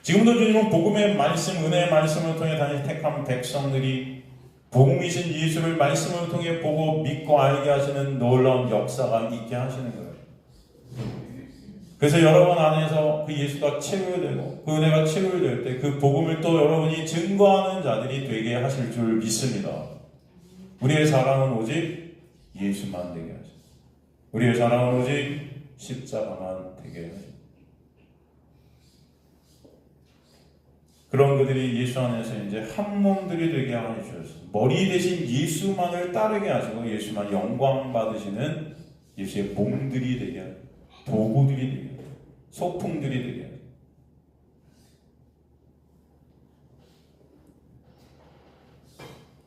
지금도 주님은 복음의 말씀, 은혜의 말씀을 통해 다시 택한 백성들이 복음이신 예수를 말씀을 통해 보고 믿고 알게 하시는 놀라운 역사가 있게 하시는 거예요. 그래서 여러분 안에서 그 예수가 체류되고 그 은혜가 체류될 때 그 복음을 또 여러분이 증거하는 자들이 되게 하실 줄 믿습니다. 우리의 자랑은 오직 예수만 되게 하십니다. 우리의 자랑은 오직 십자가만 되게 하십니다. 그런 그들이 예수 안에서 이제 한 몸들이 되게 하셔서 머리 대신 예수만을 따르게 하시고 예수만 영광 받으시는 예수의 몸들이 되게 하죠. 도구들이 되게 하죠. 소품들이 되게 하죠.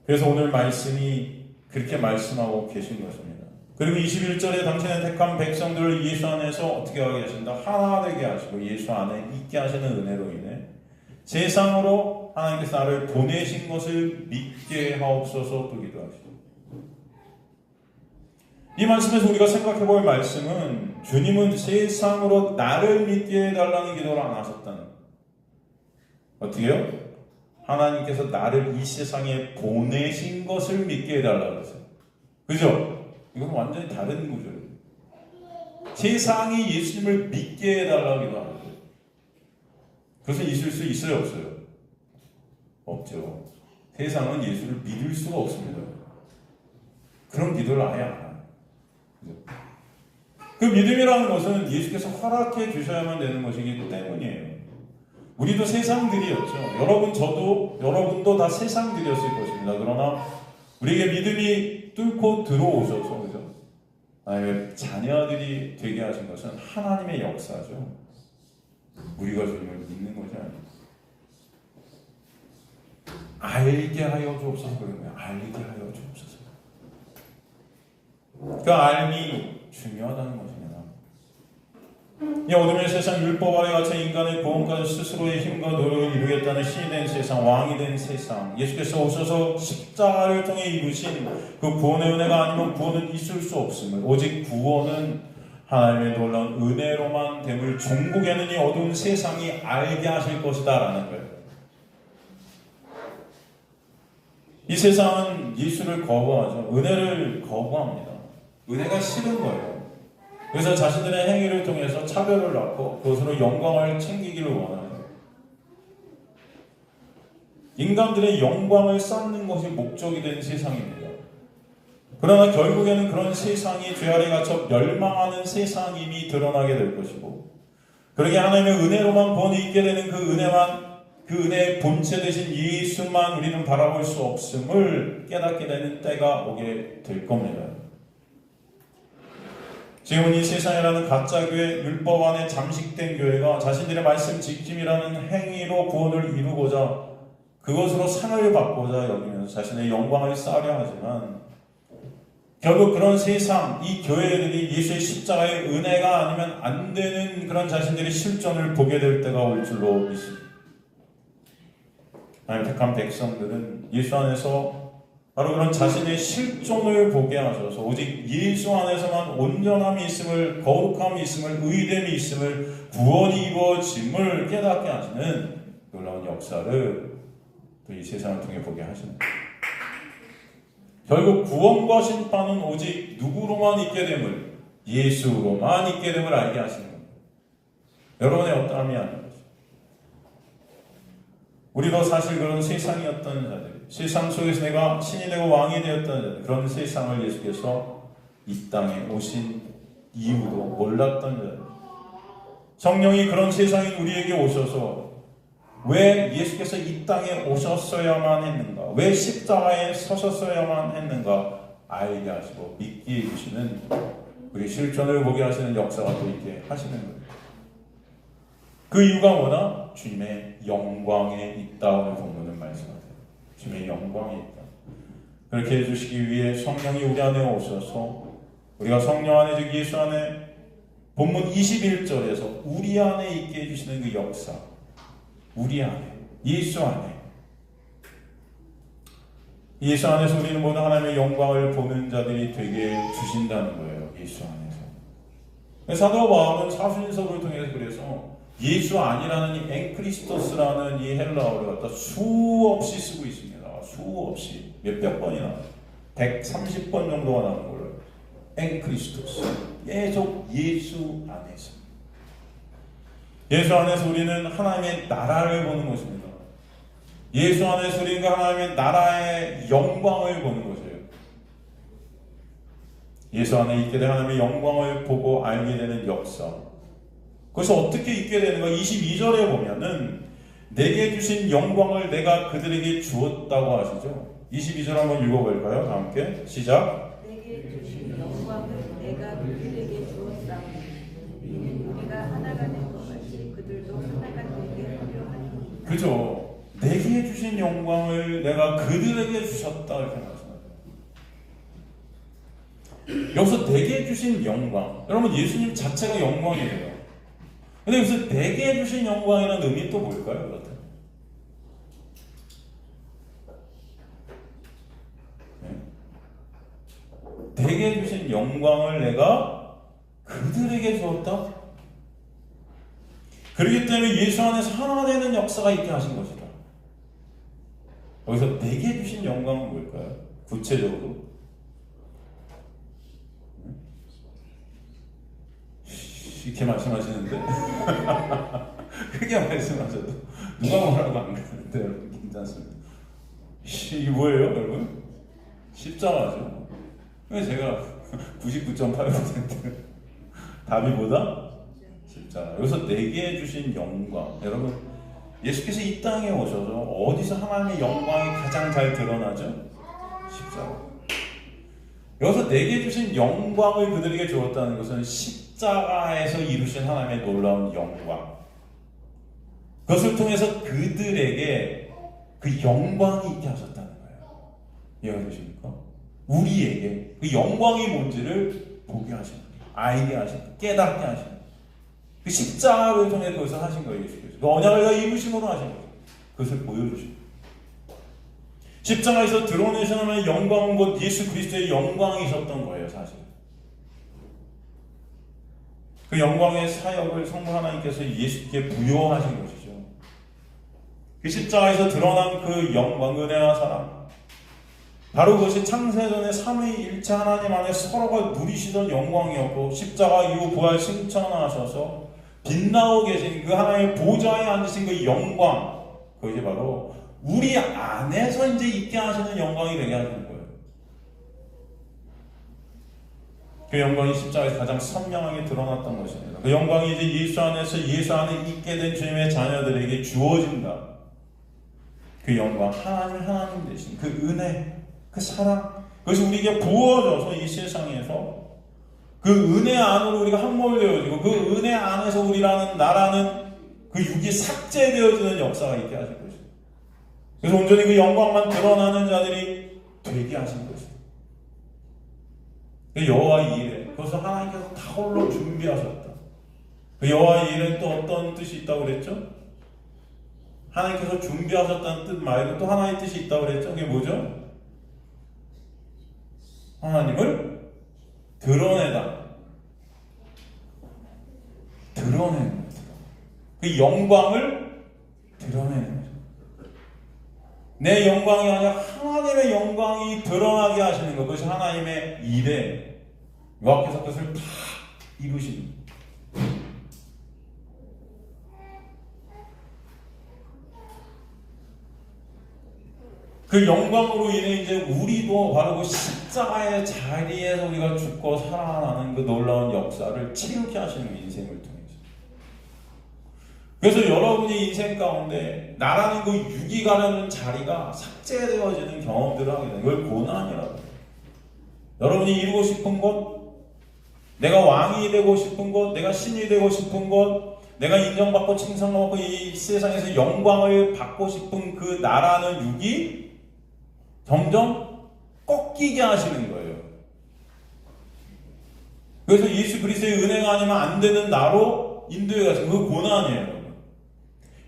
그래서 오늘 말씀이 그렇게 말씀하고 계신 것입니다. 그리고 21절에 당신의 택한 백성들을 예수 안에서 어떻게 하게 하신다? 하나 되게 하시고 예수 안에 있게 하시는 은혜로 인해 세상으로 하나님께서 나를 보내신 것을 믿게 하옵소서 또 기도하시죠. 이 말씀에서 우리가 생각해 볼 말씀은 주님은 세상으로 나를 믿게 해달라는 기도를 안 하셨다는 거예요. 어떻게요? 하나님께서 나를 이 세상에 보내신 것을 믿게 해달라고 했어요. 그죠? 이건 완전히 다른 구조예요. 세상이 예수님을 믿게 해달라고 기도하는 거예요. 그것은 있을 수 있어요? 없어요? 없죠. 세상은 예수를 믿을 수가 없습니다. 그런 기도를 아예 안 해요. 그 믿음이라는 것은 예수께서 허락해 주셔야만 되는 것이기 때문이에요. 우리도 세상들이었죠. 여러분도 다 세상들이었을 것입니다. 그러나 우리에게 믿음이 뚫고 들어오셔서, 그죠? 자녀들이 되게 하신 것은 하나님의 역사죠. 우리가 주님을 믿는 것이 아니에요. 알게 하여 주옵소서. 그러면 알게 하여 주옵소서. 그 알미 중요하다는 것입니다. 이 어둠의 세상 율법 아래 갇혀 인간의 구원까지 스스로의 힘과 노력을 이루겠다는 신이 된 세상, 왕이 된 세상, 예수께서 오셔서 십자가를 통해 이루신 그 구원의 은혜가 아니면 구원은 있을 수 없음을, 오직 구원은 하나님의 놀라운 은혜로만 됨을 종국에는 이 어두운 세상이 알게 하실 것이다 라는 거예요. 이 세상은 예수를 거부하죠. 은혜를 거부합니다. 은혜가 싫은 거예요. 그래서 자신들의 행위를 통해서 차별을 낳고 그것으로 영광을 챙기기를 원하죠. 인간들의 영광을 쌓는 것이 목적이 된 세상입니다. 그러나 결국에는 그런 세상이 죄 아래 갇혀 멸망하는 세상임이 드러나게 될 것이고, 그러게 하나님의 은혜로만 구원이 있게 되는 그 은혜의 본체 되신 예수만 우리는 바라볼 수 없음을 깨닫게 되는 때가 오게 될 겁니다. 지금은 이 세상이라는 가짜교회, 율법 안에 잠식된 교회가 자신들의 말씀 지킴이라는 행위로 구원을 이루고자, 그것으로 상을 받고자 여기면서 자신의 영광을 쌓으려 하지만, 결국 그런 세상, 이 교회들이 예수의 십자가의 은혜가 아니면 안 되는 그런 자신들의 실존을 보게 될 때가 올 줄로 믿습니다. 하나님 택한 백성들은 예수 안에서 바로 그런 자신의 실존을 보게 하셔서 오직 예수 안에서만 온전함이 있음을, 거룩함이 있음을, 의됨이 있음을, 구원이 이루어짐을 깨닫게 하시는 놀라운 역사를 또 이 세상을 통해 보게 하시는 거예요. 결국 구원과 심판은 오직 누구로만 있게 됨을, 예수로만 있게 됨을 알게 하시는 겁니다. 여러분의 어떠함이 아닌 거죠. 우리도 사실 그런 세상이었던 자들, 세상 속에서 내가 신이 되고 왕이 되었던 자들, 그런 세상을 예수께서 이 땅에 오신 이유도 몰랐던 자들, 성령이 그런 세상인 우리에게 오셔서 왜 예수께서 이 땅에 오셨어야만 했는가, 왜 십자가에 서셨어야만 했는가 알게 하시고 믿게 해주시는, 우리 실존을 보게 하시는 역사가 또 있게 하시는 거예요. 그 이유가 뭐냐? 주님의 영광에 있다. 오늘 본문은 말씀하세요. 주님의 영광에 있다. 그렇게 해주시기 위해 성령이 우리 안에 오셔서 우리가 성령 안에, 즉 예수 안에, 본문 21절에서 우리 안에 있게 해주시는 그 역사, 우리 안에, 예수 안에, 예수 안에서 우리는 모두 하나님의 영광을 보는 자들이 되게 주신다는 거예요. 예수 안에서. 사도 바울은 사순서를 통해서 그래서 예수 아니라는 이 엔크리스토스라는 이 헬라어를 갖다 수없이 쓰고 있습니다. 수없이 몇백 번이나 130번 정도가 나오는 걸로. 엔크리스토스, 계속 예수 안에서. 예수 안에서 우리는 하나님의 나라를 보는 것입니다. 예수 안에서 우리는 하나님의 나라의 영광을 보는 것이에요. 예수 안에 있게 된 하나님의 영광을 보고 알게 되는 역사. 그래서 어떻게 있게 되는가? 22절에 보면은 내게 주신 영광을 내가 그들에게 주었다고 하시죠. 22절 한번 읽어볼까요? 함께 시작. 내게 주신 영광을 내가 그들에게 그죠? 내게 주신 영광을 내가 그들에게 주셨다 이렇게 말씀하죠. 여기서 내게 주신 영광, 여러분 예수님 자체가 영광이에요. 근데 여기서 내게 주신 영광이라는 의미 또 뭘까요? 그렇다면 내게 주신 영광을 내가 그들에게 주었다? 그렇기 때문에 예수 안에서 하나 되는 역사가 있게 하신 것이다. 여기서 내게 주신 영광은 뭘까요? 구체적으로 이렇게 말씀하시는데 크게 말씀하셔도 누가 뭐라고 안 그러는데 여러분 괜찮습니다. 이게 뭐예요 여러분? 십자가죠. 그래서 제가 99.8% 답이 뭐다? 십자가. 여기서 내게 주신 영광. 여러분 예수께서 이 땅에 오셔서 어디서 하나님의 영광이 가장 잘 드러나죠? 십자가. 여기서 내게 주신 영광을 그들에게 주었다는 것은 십자가에서 이루신 하나님의 놀라운 영광. 그것을 통해서 그들에게 그 영광이 있게 하셨다는 거예요. 이해가 되십니까? 우리에게 그 영광이 뭔지를 보게 하시는 거예요. 알게 하시는 거예요. 깨닫게 하시는 거예요. 그 십자가를 통해 그것을 하신 거예요. 예수께서. 그 언약을 이루심으로 하신 거예요. 그것을 보여주신 거예요. 십자가에서 드러내신 하나님의 영광은 곧 예수 그리스도의 영광이셨던 거예요. 사실. 그 영광의 사역을 성부 하나님께서 예수께 부여하신 것이죠. 그 십자가에서 드러난 그 영광, 은혜와 사랑, 바로 그것이 창세전에 삼위일체 하나님 안에 서로가 누리시던 영광이었고 십자가 이후 부활 승천하셔서 빛나고 계신 그 하나님의 보좌에 앉으신 그 영광, 그것이 바로 우리 안에서 이제 있게 하시는 영광이 되게 하시는 거예요. 그 영광이 십자가에서 가장 선명하게 드러났던 것입니다. 그 영광이 이제 예수 안에서 예수 안에 있게 된 주님의 자녀들에게 주어진다. 그 영광, 하나님 되신 그 은혜, 그 사랑, 그것이 우리에게 부어져서 이 세상에서 그 은혜 안으로 우리가 함몰되어지고 그 은혜 안에서 우리라는 나라는 그 육이 삭제되어지는 역사가 있게 하신 것입니다. 그래서 온전히 그 영광만 드러나는 자들이 되게 하신 것입니다. 그 여호와의 일에 그것을 하나님께서 다 홀로 준비하셨다. 그 여호와의 일에 또 어떤 뜻이 있다고 그랬죠? 하나님께서 준비하셨다는 뜻 말고 또 하나의 뜻이 있다고 그랬죠? 그게 뭐죠? 하나님을 드러내다. 드러내는 거죠. 그 영광을 드러내는 거죠. 내 영광이 아니라 하나님의 영광이 드러나게 하시는 것. 그것이 하나님의 일에 여호와께서 그것을 다 이루시는 거예요. 그 영광으로 인해 이제 우리도 바로 그 십자가의 자리에서 우리가 죽고 살아나는 그 놀라운 역사를 치르게 하시는 인생을 통해서. 그래서 여러분이 인생 가운데 나라는 그 육이 가려는 자리가 삭제되어지는 경험들을 하게 되는 걸 고난이라고 해요. 여러분이 이루고 싶은 것, 내가 왕이 되고 싶은 것, 내가 신이 되고 싶은 것, 내가 인정받고 칭송받고 이 세상에서 영광을 받고 싶은 그 나라는 육이 점점 꺾이게 하시는 거예요. 그래서 예수 그리스도의 은혜가 아니면 안 되는 나로 인도해 가시는 그 고난이에요.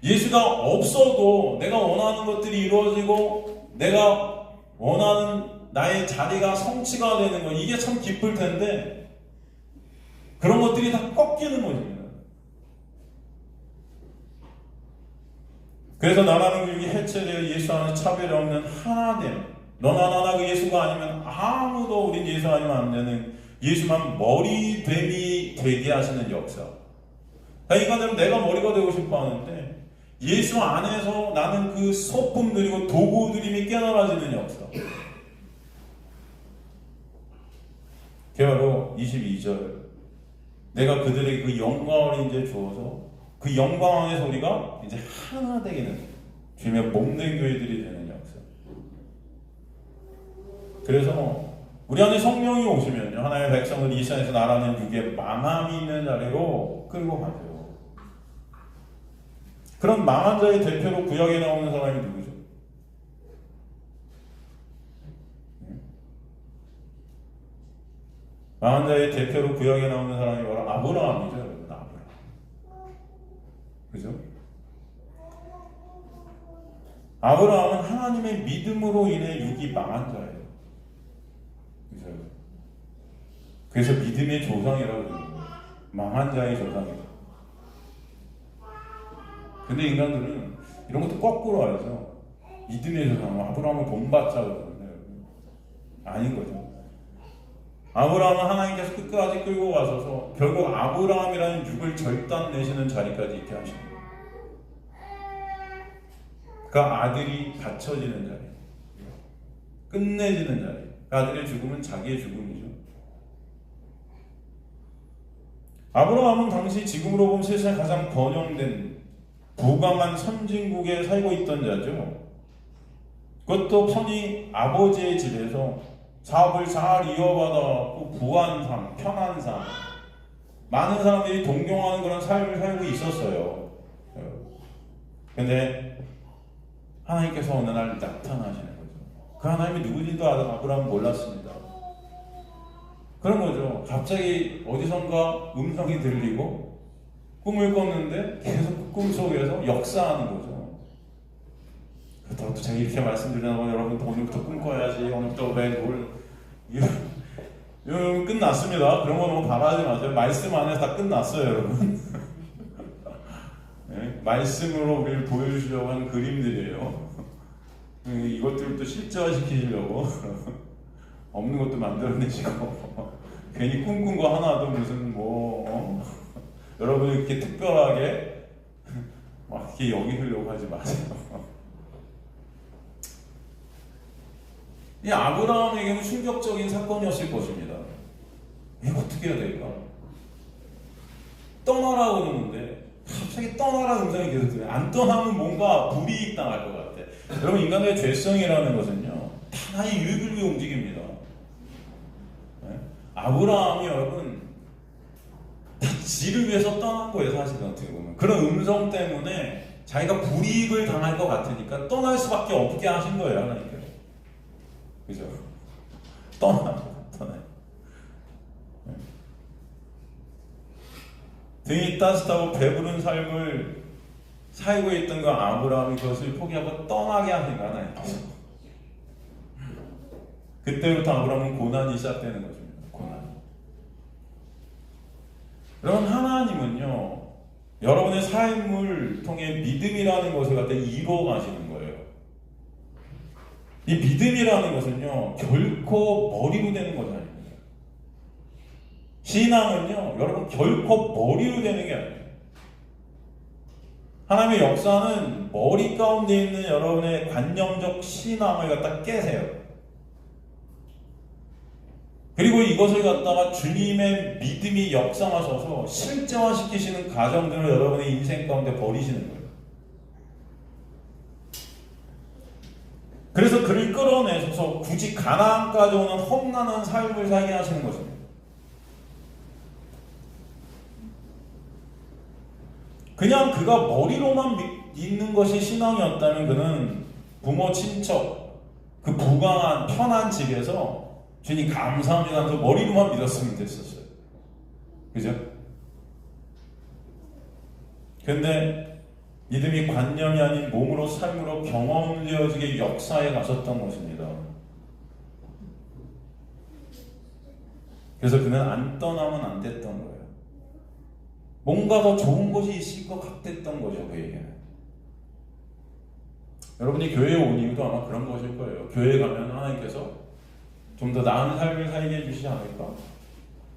예수가 없어도 내가 원하는 것들이 이루어지고 내가 원하는 나의 자리가 성취가 되는 거, 이게 참 기쁠 텐데 그런 것들이 다 꺾이는 것입니다. 그래서 나라는 육이 해체되어 예수 안에 차별이 없는 하나됨. 너나 나나 그 예수가 아니면 아무도 우린 예수 아니면 안 되는, 예수만 머리됨이 되게 하시는 역사. 이거는 내가 머리가 되고 싶어 하는데 예수 안에서 나는 그 소품들이고 도구들임이 깨달아지는 역사. 그게 바로 22절. 내가 그들에게 그 영광을 이제 주어서 그 영광 안에서 우리가 이제 하나 되게 되는 주님의 몸된 교회들이 되는 역사. 그래서 우리 안에 성령이 오시면요, 하나님의 백성을 이 세상에서 나라는 육의 망함이 있는 자리로 끌고 가세요. 그런 망한 자의 대표로 구약에 나오는 사람이 누구죠? 망한 자의 대표로 구약에 나오는 사람이 바로 아브라함이죠, 여러분. 아브라함. 그죠? 아브라함은 하나님의 믿음으로 인해 육이 망한 자예요. 그죠? 그래서 믿음의 조상이라고 그러는 거예요. 망한 자의 조상이다. 근데 인간들은 이런 것도 거꾸로 알죠. 믿음의 조상, 아브라함을 본받자 그러거든요. 아닌 거죠. 아브라함은 하나님께서 끝까지 끌고 가셔서 결국 아브라함이라는 육을 절단내시는 자리까지 있게 하십니다. 그 아들이 바쳐지는 자리, 끝내지는 자리. 그 아들의 죽음은 자기의 죽음이죠. 아브라함은 당시 지금으로 보면 세상에 가장 번영된 부강한 선진국에 살고 있던 자죠. 그것도 편히 아버지의 집에서 사업을 잘 이어받아갖고 부한 삶, 편한 삶, 많은 사람들이 동경하는 그런 삶을 살고 있었어요. 근데 하나님께서 어느 날 나타나시는 거죠. 그 하나님이 누구인지도 아브라함은 몰랐습니다. 그런 거죠. 갑자기 어디선가 음성이 들리고 꿈을 꿨는데 계속 그 꿈 속에서 역사하는 거죠. 그렇다고 또 제가 이렇게 말씀드리면 여러분 오늘부터 꿈 꿔야지, 오늘부터 왜 뭘 이건 끝났습니다. 그런 거 너무 바라지 마세요. 말씀 안에서 다 끝났어요, 여러분. 네? 말씀으로 우리를 보여주시려고 하는 그림들이에요. 이것들을 또 실제화시키시려고 없는 것도 만들어내시고 괜히 꿈꾼 거 하나도 무슨 여러분이 그렇게 특별하게 막 이렇게 여기려고 하지 마세요. 이 아브라함에게는 충격적인 사건이었을 것입니다. 이거 어떻게 해야 될까? 떠나라고 그러는데 갑자기 떠나라는 음성이 계속 들려요. 안 떠나면 뭔가 불이익 당할 것 같아. 여러분, 인간의 죄성이라는 것은요, 하나의 유익을 위해 움직입니다. 네? 아브라함이 여러분 다 지를 위해서 떠난 거예요, 사실은. 어떻게 보면 그런 음성 때문에 자기가 불이익을 당할 것 같으니까 떠날 수밖에 없게 하신 거예요, 하나님께서. 그죠? 떠나요. 네. 등이 따뜻하고 배부른 삶을 살고 있던 그 아브라함이 그것을 포기하고 떠나게 하신 거 하나님께서. 그때부터 아브라함은 고난이 시작되는 것입니다. 고난. 여러분, 하나님은요, 여러분의 삶을 통해 믿음이라는 것을 갖다 이루어 가시는 거예요. 이 믿음이라는 것은요, 결코 머리로 되는 것이 아닙니다. 신앙은요, 여러분 결코 머리로 되는 게 아니에요. 하나님의 역사는 머리 가운데 있는 여러분의 관념적 신앙을 갖다 깨세요. 그리고 이것을 갖다가 주님의 믿음이 역사하셔서 실제화시키시는 과정들을 여러분의 인생 가운데 버리시는 거예요. 그래서 그를 끌어내셔서 굳이 가나안까지 오는 험난한 삶을 살게 하시는 것입니다. 그냥 그가 머리로만 믿는 것이 신앙이었다면 그는 부모, 친척, 그 부강한 편한 집에서 주님 감사합니다 하면서 머리로만 믿었으면 됐었어요. 그죠? 근데 믿음이 관념이 아닌 몸으로 삶으로 경험되어지게 역사에 가셨던 것입니다. 그래서 그는 안 떠나면 안 됐던 거예요. 뭔가 더 좋은 것이 있을 것 같았던 거죠, 그에게는. 여러분이 교회에 온 이유도 아마 그런 것일 거예요. 교회에 가면 하나님께서 좀 더 나은 삶을 살게 해주시지 않을까?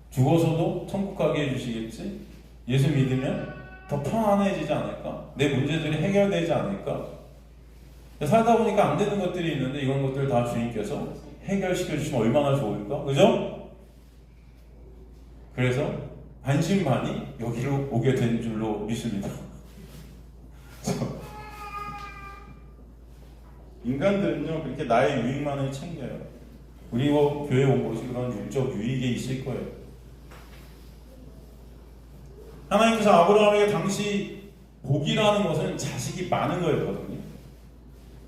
죽어서도 천국 가게 해주시겠지? 예수 믿으면 더 편안해지지 않을까? 내 문제들이 해결되지 않을까? 살다 보니까 안 되는 것들이 있는데 이런 것들 다 주님께서 해결시켜 주시면 얼마나 좋을까? 그죠? 그래서 반신반의 여기로 오게 된 줄로 믿습니다. 인간들은요, 그렇게 나의 유익만을 챙겨요. 우리가 교회에 온 것이 그런 육적 유익에 있을 거예요. 하나님께서 아브라함에게 당시 복이라는 것은 자식이 많은 거였거든요.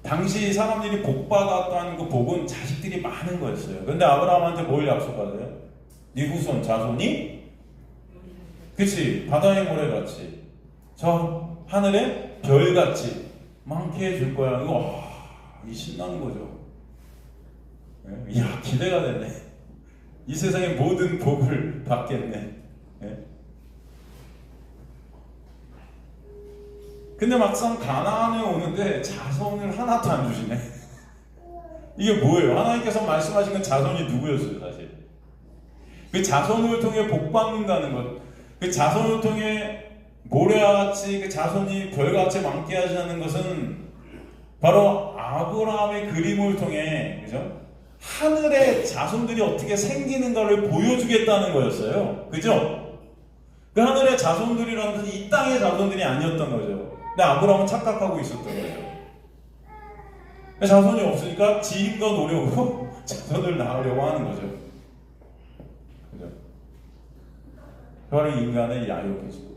당시 사람들이 복받았다는 그 복은 자식들이 많은 거였어요. 근데 아브라함한테 뭘 약속하세요? 네 후손 자손이 그치 바다의 모래같이 저 하늘의 별같이 많게 해줄 거야. 이거 이 신나는 거죠. 이야 기대가 되네. 이 세상의 모든 복을 받겠네. 근데 막상 가나안에 오는데 자손을 하나도 안 주시네. 이게 뭐예요? 하나님께서 말씀하신 건 자손이 누구였어요 사실? 그 자손을 통해 복 받는다는 것, 그 자손을 통해 모래와 같이 그 자손이 별같이 많게 하시는 것은 바로 아브라함의 그림을 통해 그죠? 하늘의 자손들이 어떻게 생기는가를 보여주겠다는 거였어요. 그죠? 그 하늘의 자손들이라는 것은 이 땅의 자손들이 아니었던 거죠. 근데 아브라함은 착각하고 있었던 거예요. 자손이 없으니까 지인과 노력으로 자손을 낳으려고 하는 거죠. 그죠? 바로 인간의 야욕이죠.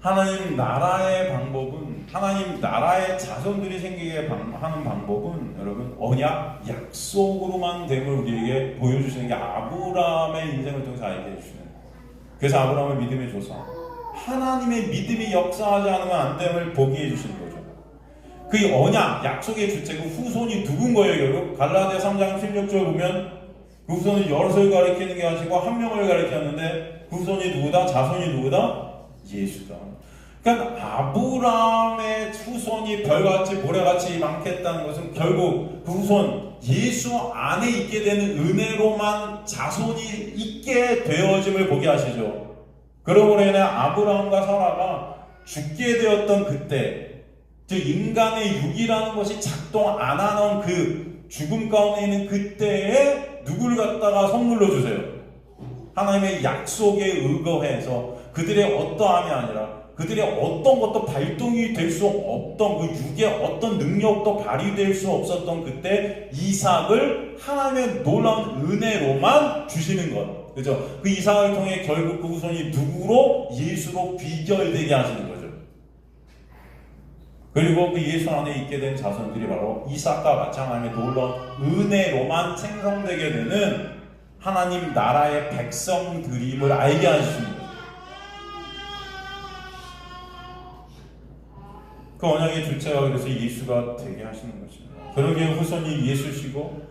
하나님 나라의 방법은, 하나님 나라의 자손들이 생기게 하는 방법은 여러분 언약, 약속으로만 됨을 우리에게 보여주시는 게 아브라함의 인생을 통해서 알게 해주시는 거예요. 그래서 아브라함의 믿음의 조상, 하나님의 믿음이 역사하지 않으면 안 됨을 보게 해주시는 거죠. 그 언약, 약속의 주체, 그 후손이 누군 거예요? 결국 갈라디아 3장 16절 보면 그 후손은 여럿을 가리키는 게 아니고 한 명을 가리켰는데 그 후손이 누구다? 자손이 누구다? 예수다. 그러니까 아브라함의 후손이 별같이 모래같이 많겠다는 것은 결국 그 후손 예수 안에 있게 되는 은혜로만 자손이 있게 되어짐을 보게 하시죠. 그러므로 인해 아브라함과 사라가 죽게 되었던 그때, 즉 인간의 육이라는 것이 작동 안 하는 그 죽음 가운데 있는 그때에 누구를 갖다가 선물로 주세요? 하나님의 약속에 의거해서 그들의 어떠함이 아니라 그들의 어떤 것도 발동이 될 수 없던 그 육의 어떤 능력도 발휘될 수 없었던 그때 이삭을 하나님의 놀라운 은혜로만 주시는 것. 그죠? 그 이삭을 통해 결국 그 후손이 누구로? 예수로 귀결되게 하시는 거죠. 그리고 그 예수 안에 있게 된 자손들이 바로 이삭과 같이 하나님의 놀라운 은혜로만 생성되게 되는 하나님 나라의 백성들임을 알게 하시는 거예요. 그 언약의 주체가 그래서 예수가 되게 하시는 것입니다. 그러기에 후손이 예수시고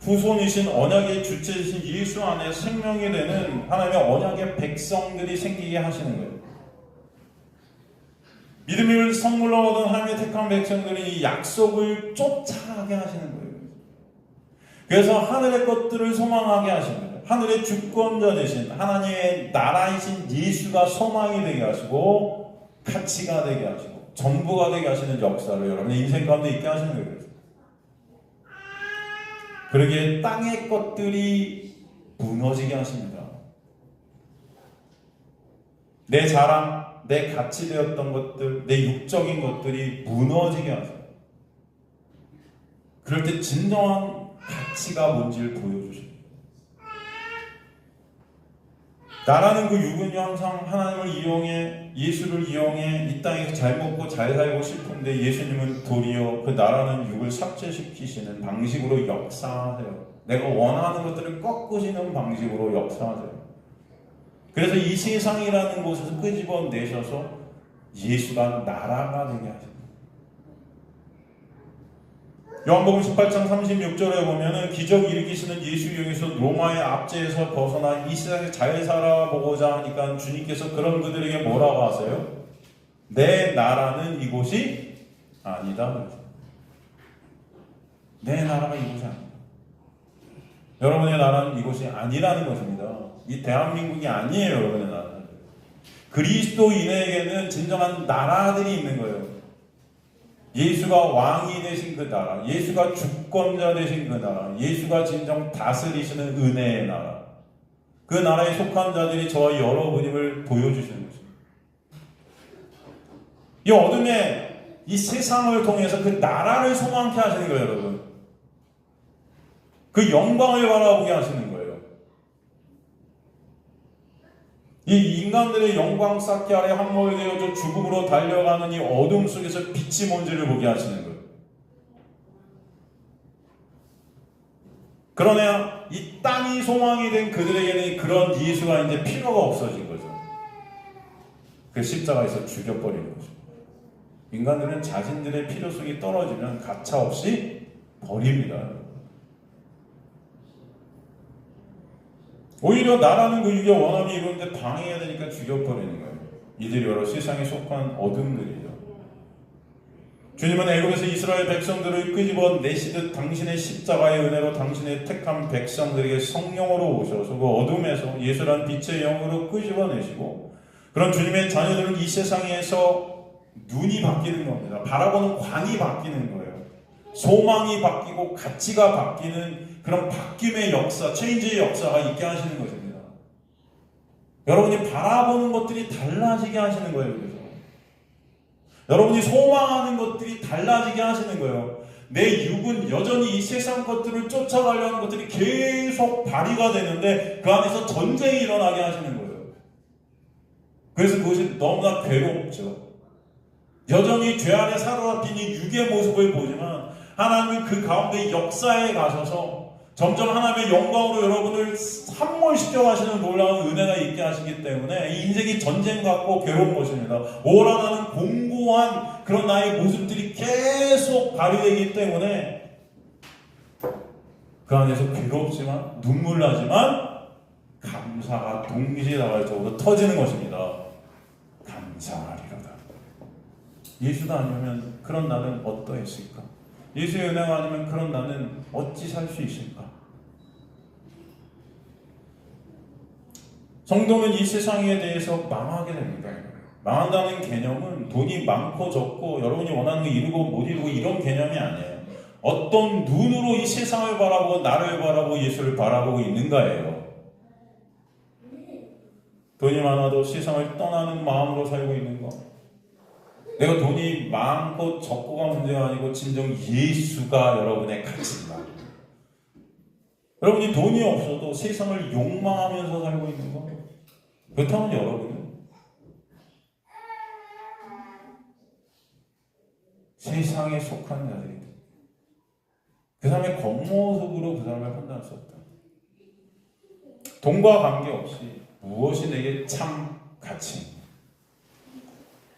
후손이신 언약의 주체이신 예수 안에 생명이 되는 하나님의 언약의 백성들이 생기게 하시는 거예요. 믿음을 선물로 얻은 하나님의 택한 백성들이 이 약속을 쫓아가게 하시는 거예요. 그래서 하늘의 것들을 소망하게 하십니다. 하늘의 주권자 되신 하나님의 나라이신 예수가 소망이 되게 하시고 가치가 되게 하시고 전부가 되게 하시는 역사를 여러분의 인생 가운데 있게 하시는 거예요. 그러기에 땅의 것들이 무너지게 하십니다. 내 자랑, 내 가치 되었던 것들, 내 육적인 것들이 무너지게 하세요. 그럴 때 진정한 가치가 뭔지를 보여주십니다. 나라는 그 육은 항상 하나님을 이용해, 예수를 이용해 이 땅에서 잘 먹고 잘 살고 싶은데 예수님은 도리어 그 나라는 육을 삭제시키시는 방식으로 역사하세요. 내가 원하는 것들을 꺾으시는 방식으로 역사하세요. 그래서 이 세상이라는 곳에서 끄집어내셔서 예수가 나라가 되게 하십니다. 요한복음 18장 36절에 보면은 기적 일으키시는 예수 이용해서 로마의 압제에서 벗어나 이 세상에 잘 살아보고자 하니까 주님께서 그런 그들에게 뭐라고 하세요? 내 나라는 이곳이 아니다. 내 나라가 이곳이 아니다. 여러분의 나라는 이곳이 아니라는 것입니다. 이 대한민국이 아니에요. 여러분의 나라는. 그리스도인에게는 진정한 나라들이 있는 거예요. 예수가 왕이 되신 그 나라, 예수가 주권자 되신 그 나라, 예수가 진정 다스리시는 은혜의 나라, 그 나라에 속한 자들이 저와 여러분임을 보여주시는 것입니다. 이 어둠의 이 세상을 통해서 그 나라를 소망케 하시는 거예요. 여러분, 그 영광을 바라보게 하시는 거예요. 이 인간들의 영광 쌓기 아래 함몰되어져 죽음으로 달려가는 이 어둠 속에서 빛이 뭔지를 보게 하시는 거예요. 그러나 이 땅이 소망이 된 그들에게는 그런 예수가 이제 필요가 없어진 거죠. 그 십자가에서 죽여버리는 거죠. 인간들은 자신들의 필요성이 떨어지면 가차없이 버립니다. 오히려 나라는 그 육의 원함이 이루는데 방해해야 되니까 죽여버리는 거예요. 이들이 여러 세상에 속한 어둠들이죠. 주님은 애굽에서 이스라엘 백성들을 끄집어 내시듯 당신의 십자가의 은혜로 당신의 택한 백성들에게 성령으로 오셔서 그 어둠에서 예수란 빛의 영으로 끄집어내시고, 그런 주님의 자녀들은 이 세상에서 눈이 바뀌는 겁니다. 바라보는 관이 바뀌는 거예요. 소망이 바뀌고 가치가 바뀌는 그런 바뀜의 역사, 체인지의 역사가 있게 하시는 것입니다. 여러분이 바라보는 것들이 달라지게 하시는 거예요. 그래서 여러분이 소망하는 것들이 달라지게 하시는 거예요. 내 육은 여전히 이 세상 것들을 쫓아가려는 것들이 계속 발휘가 되는데 그 안에서 전쟁이 일어나게 하시는 거예요. 그래서 그것이 너무나 괴롭죠. 여전히 죄 안에 사로잡힌 이 육의 모습을 보지만 하나님은 그 가운데 역사에 가셔서 점점 하나님의 영광으로 여러분을 함몰시켜 가시는 놀라운 은혜가 있게 하시기 때문에 이 인생이 전쟁 같고 괴로운 것입니다. 오라나는 공고한 그런 나의 모습들이 계속 발휘되기 때문에 그 안에서 괴롭지만 눈물 나지만 감사가 동시에 나발적으로 터지는 것입니다. 감사하리로다. 예수가 아니면 그런 나는 어떠했을까? 예수의 은혜가 아니면 그런 나는 어찌 살 수 있을까? 성도는 이 세상에 대해서 망하게 됩니다. 망한다는 개념은 돈이 많고 적고 여러분이 원하는 거 이루고 못 이루고 이런 개념이 아니에요. 어떤 눈으로 이 세상을 바라보고 나를 바라보고 예수를 바라보고 있는가예요. 돈이 많아도 세상을 떠나는 마음으로 살고 있는 거. 내가 돈이 많고 적고가 문제가 아니고 진정 예수가 여러분의 가치입니다. 여러분이 돈이 없어도 세상을 욕망하면서 살고 있는 거. 그렇다면 여러분은 세상에 속한 자들이다. 그 사람의 겉모습으로 그 사람을 판단할 수 없다. 돈과 관계없이 무엇이 내게 참 가치인가?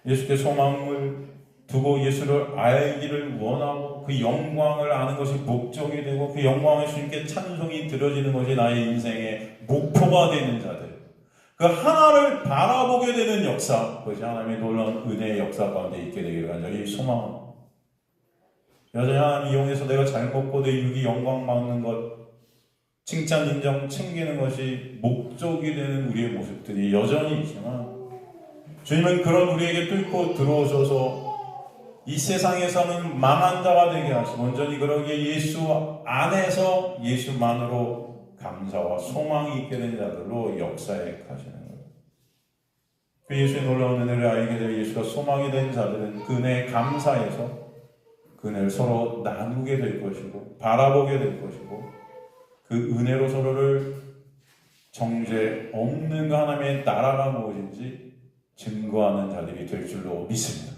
예수께 소망을 두고 예수를 알기를 원하고 그 영광을 아는 것이 목적이 되고 그 영광의 주님께 찬송이 드려지는 것이 나의 인생의 목표가 되는 자들, 그 하나를 바라보게 되는 역사, 그것이 하나님의 놀라운 은혜의 역사 가운데 있게 되기를 간절히 소망합니다. 여전히 하나님 이용해서 내가 잘 먹고 내 육이 영광 받는 것, 칭찬, 인정, 챙기는 것이 목적이 되는 우리의 모습들이 여전히 있지만 주님은 그런 우리에게 뚫고 들어오셔서 이 세상에서는 망한 자가 되게 하시고 온전히 그러기에 예수 안에서 예수만으로 감사와 소망이 있게 된 자들로 역사에 가시는 거예요. 그 예수의 놀라운 은혜를 알게 되어 예수가 소망이 된 자들은 그 은혜에 감사해서 그 은혜를 서로 나누게 될 것이고 바라보게 될 것이고 그 은혜로 서로를 정죄 없는 그 하나님의 나라가 무엇인지 증거하는 자들이 될 줄로 믿습니다.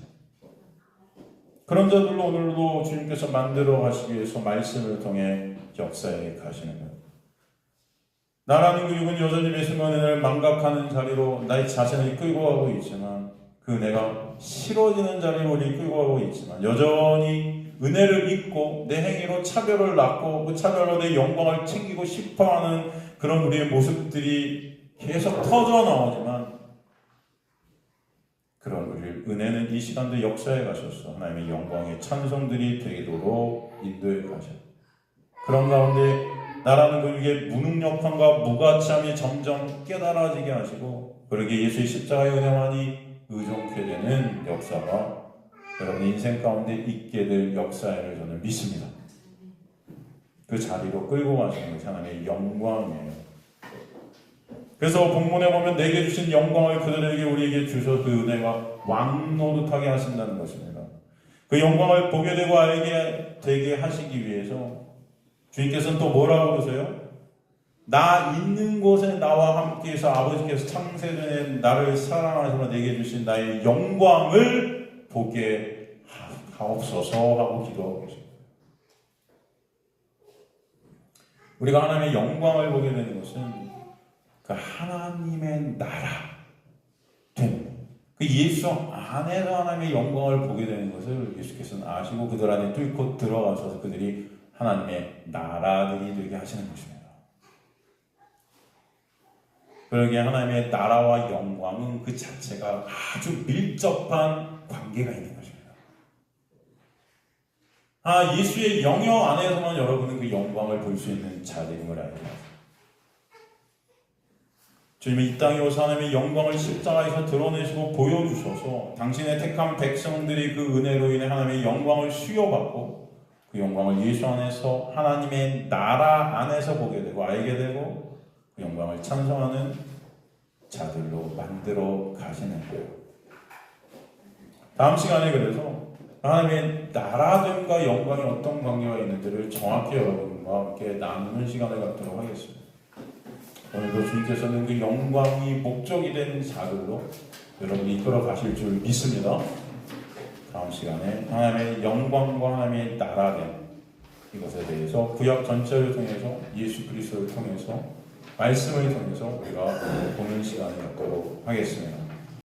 그런 자들로 오늘도 주님께서 만들어 가시기 위해서 말씀을 통해 역사에 가시는 거예요. 나라는 그 육은 여전히 매 순간 은혜를 망각하는 자리로 나의 자신을 끌고 가고 있지만 그 내가 싫어지는 자리로 우리 끌고 가고 있지만 여전히 은혜를 잊고 내 행위로 차별을 낳고 그 차별로 내 영광을 챙기고 싶어하는 그런 우리의 모습들이 계속 터져 나오지만 그런 우리를 은혜는 이 시간도 역사에 가셔서 하나님의 영광의 찬송들이 되도록 인도해 가셔. 그런 가운데 나라는 그 육의 무능력함과 무가치함이 점점 깨달아지게 하시고 그러기에 예수의 십자가의 은혜만이 의존케 되는 역사가 여러분 인생 가운데 있게 될 역사를 저는 믿습니다. 그 자리로 끌고 가시는 것이 하나님의 영광이에요. 그래서 본문에 보면 내게 주신 영광을 그들에게 우리에게 주셔서 그 은혜가 왕노릇하게 하신다는 것입니다. 그 영광을 보게 되고 알게 되게 하시기 위해서 주님께서는 또 뭐라고 그러세요? 나 있는 곳에 나와 함께해서 아버지께서 창세전에 나를 사랑하셔서 내게 주신 나의 영광을 보게 하옵소서 하고 기도하고 계십니다. 우리가 하나님의 영광을 보게 되는 것은 그 하나님의 나라 된 그 예수 안에서 하나님의 영광을 보게 되는 것을 예수께서는 아시고 그들 안에 뚫고 들어가셔서 그들이 하나님의 나라들이 되게 하시는 것입니다. 그러기에 하나님의 나라와 영광은 그 자체가 아주 밀접한 관계가 있는 것입니다. 예수의 영역 안에서만 여러분은 그 영광을 볼 수 있는 자들인 걸 알고 있습니다. 주님은 이 땅에 오셔서 하나님의 영광을 십자가에서 드러내시고 보여주셔서 당신의 택한 백성들이 그 은혜로 인해 하나님의 영광을 수여받고 그 영광을 예수 안에서 하나님의 나라 안에서 보게 되고 알게 되고 그 영광을 찬송하는 자들로 만들어 가시는 거예요. 다음 시간에 그래서 하나님의 나라됨과 영광이 어떤 관계가 있는지를 정확히 여러분과 함께 나누는 시간을 갖도록 하겠습니다. 오늘도 주님께서는 그 영광이 목적이 된 자들로 여러분이 이끌어 가실 줄 믿습니다. 다음 시간에 하나님의 영광과 하나님의 나라됨 이것에 대해서 구약 전체를 통해서 예수 그리스도를 통해서 말씀을 통해서 우리가 보는 시간을 갖도록 하겠습니다.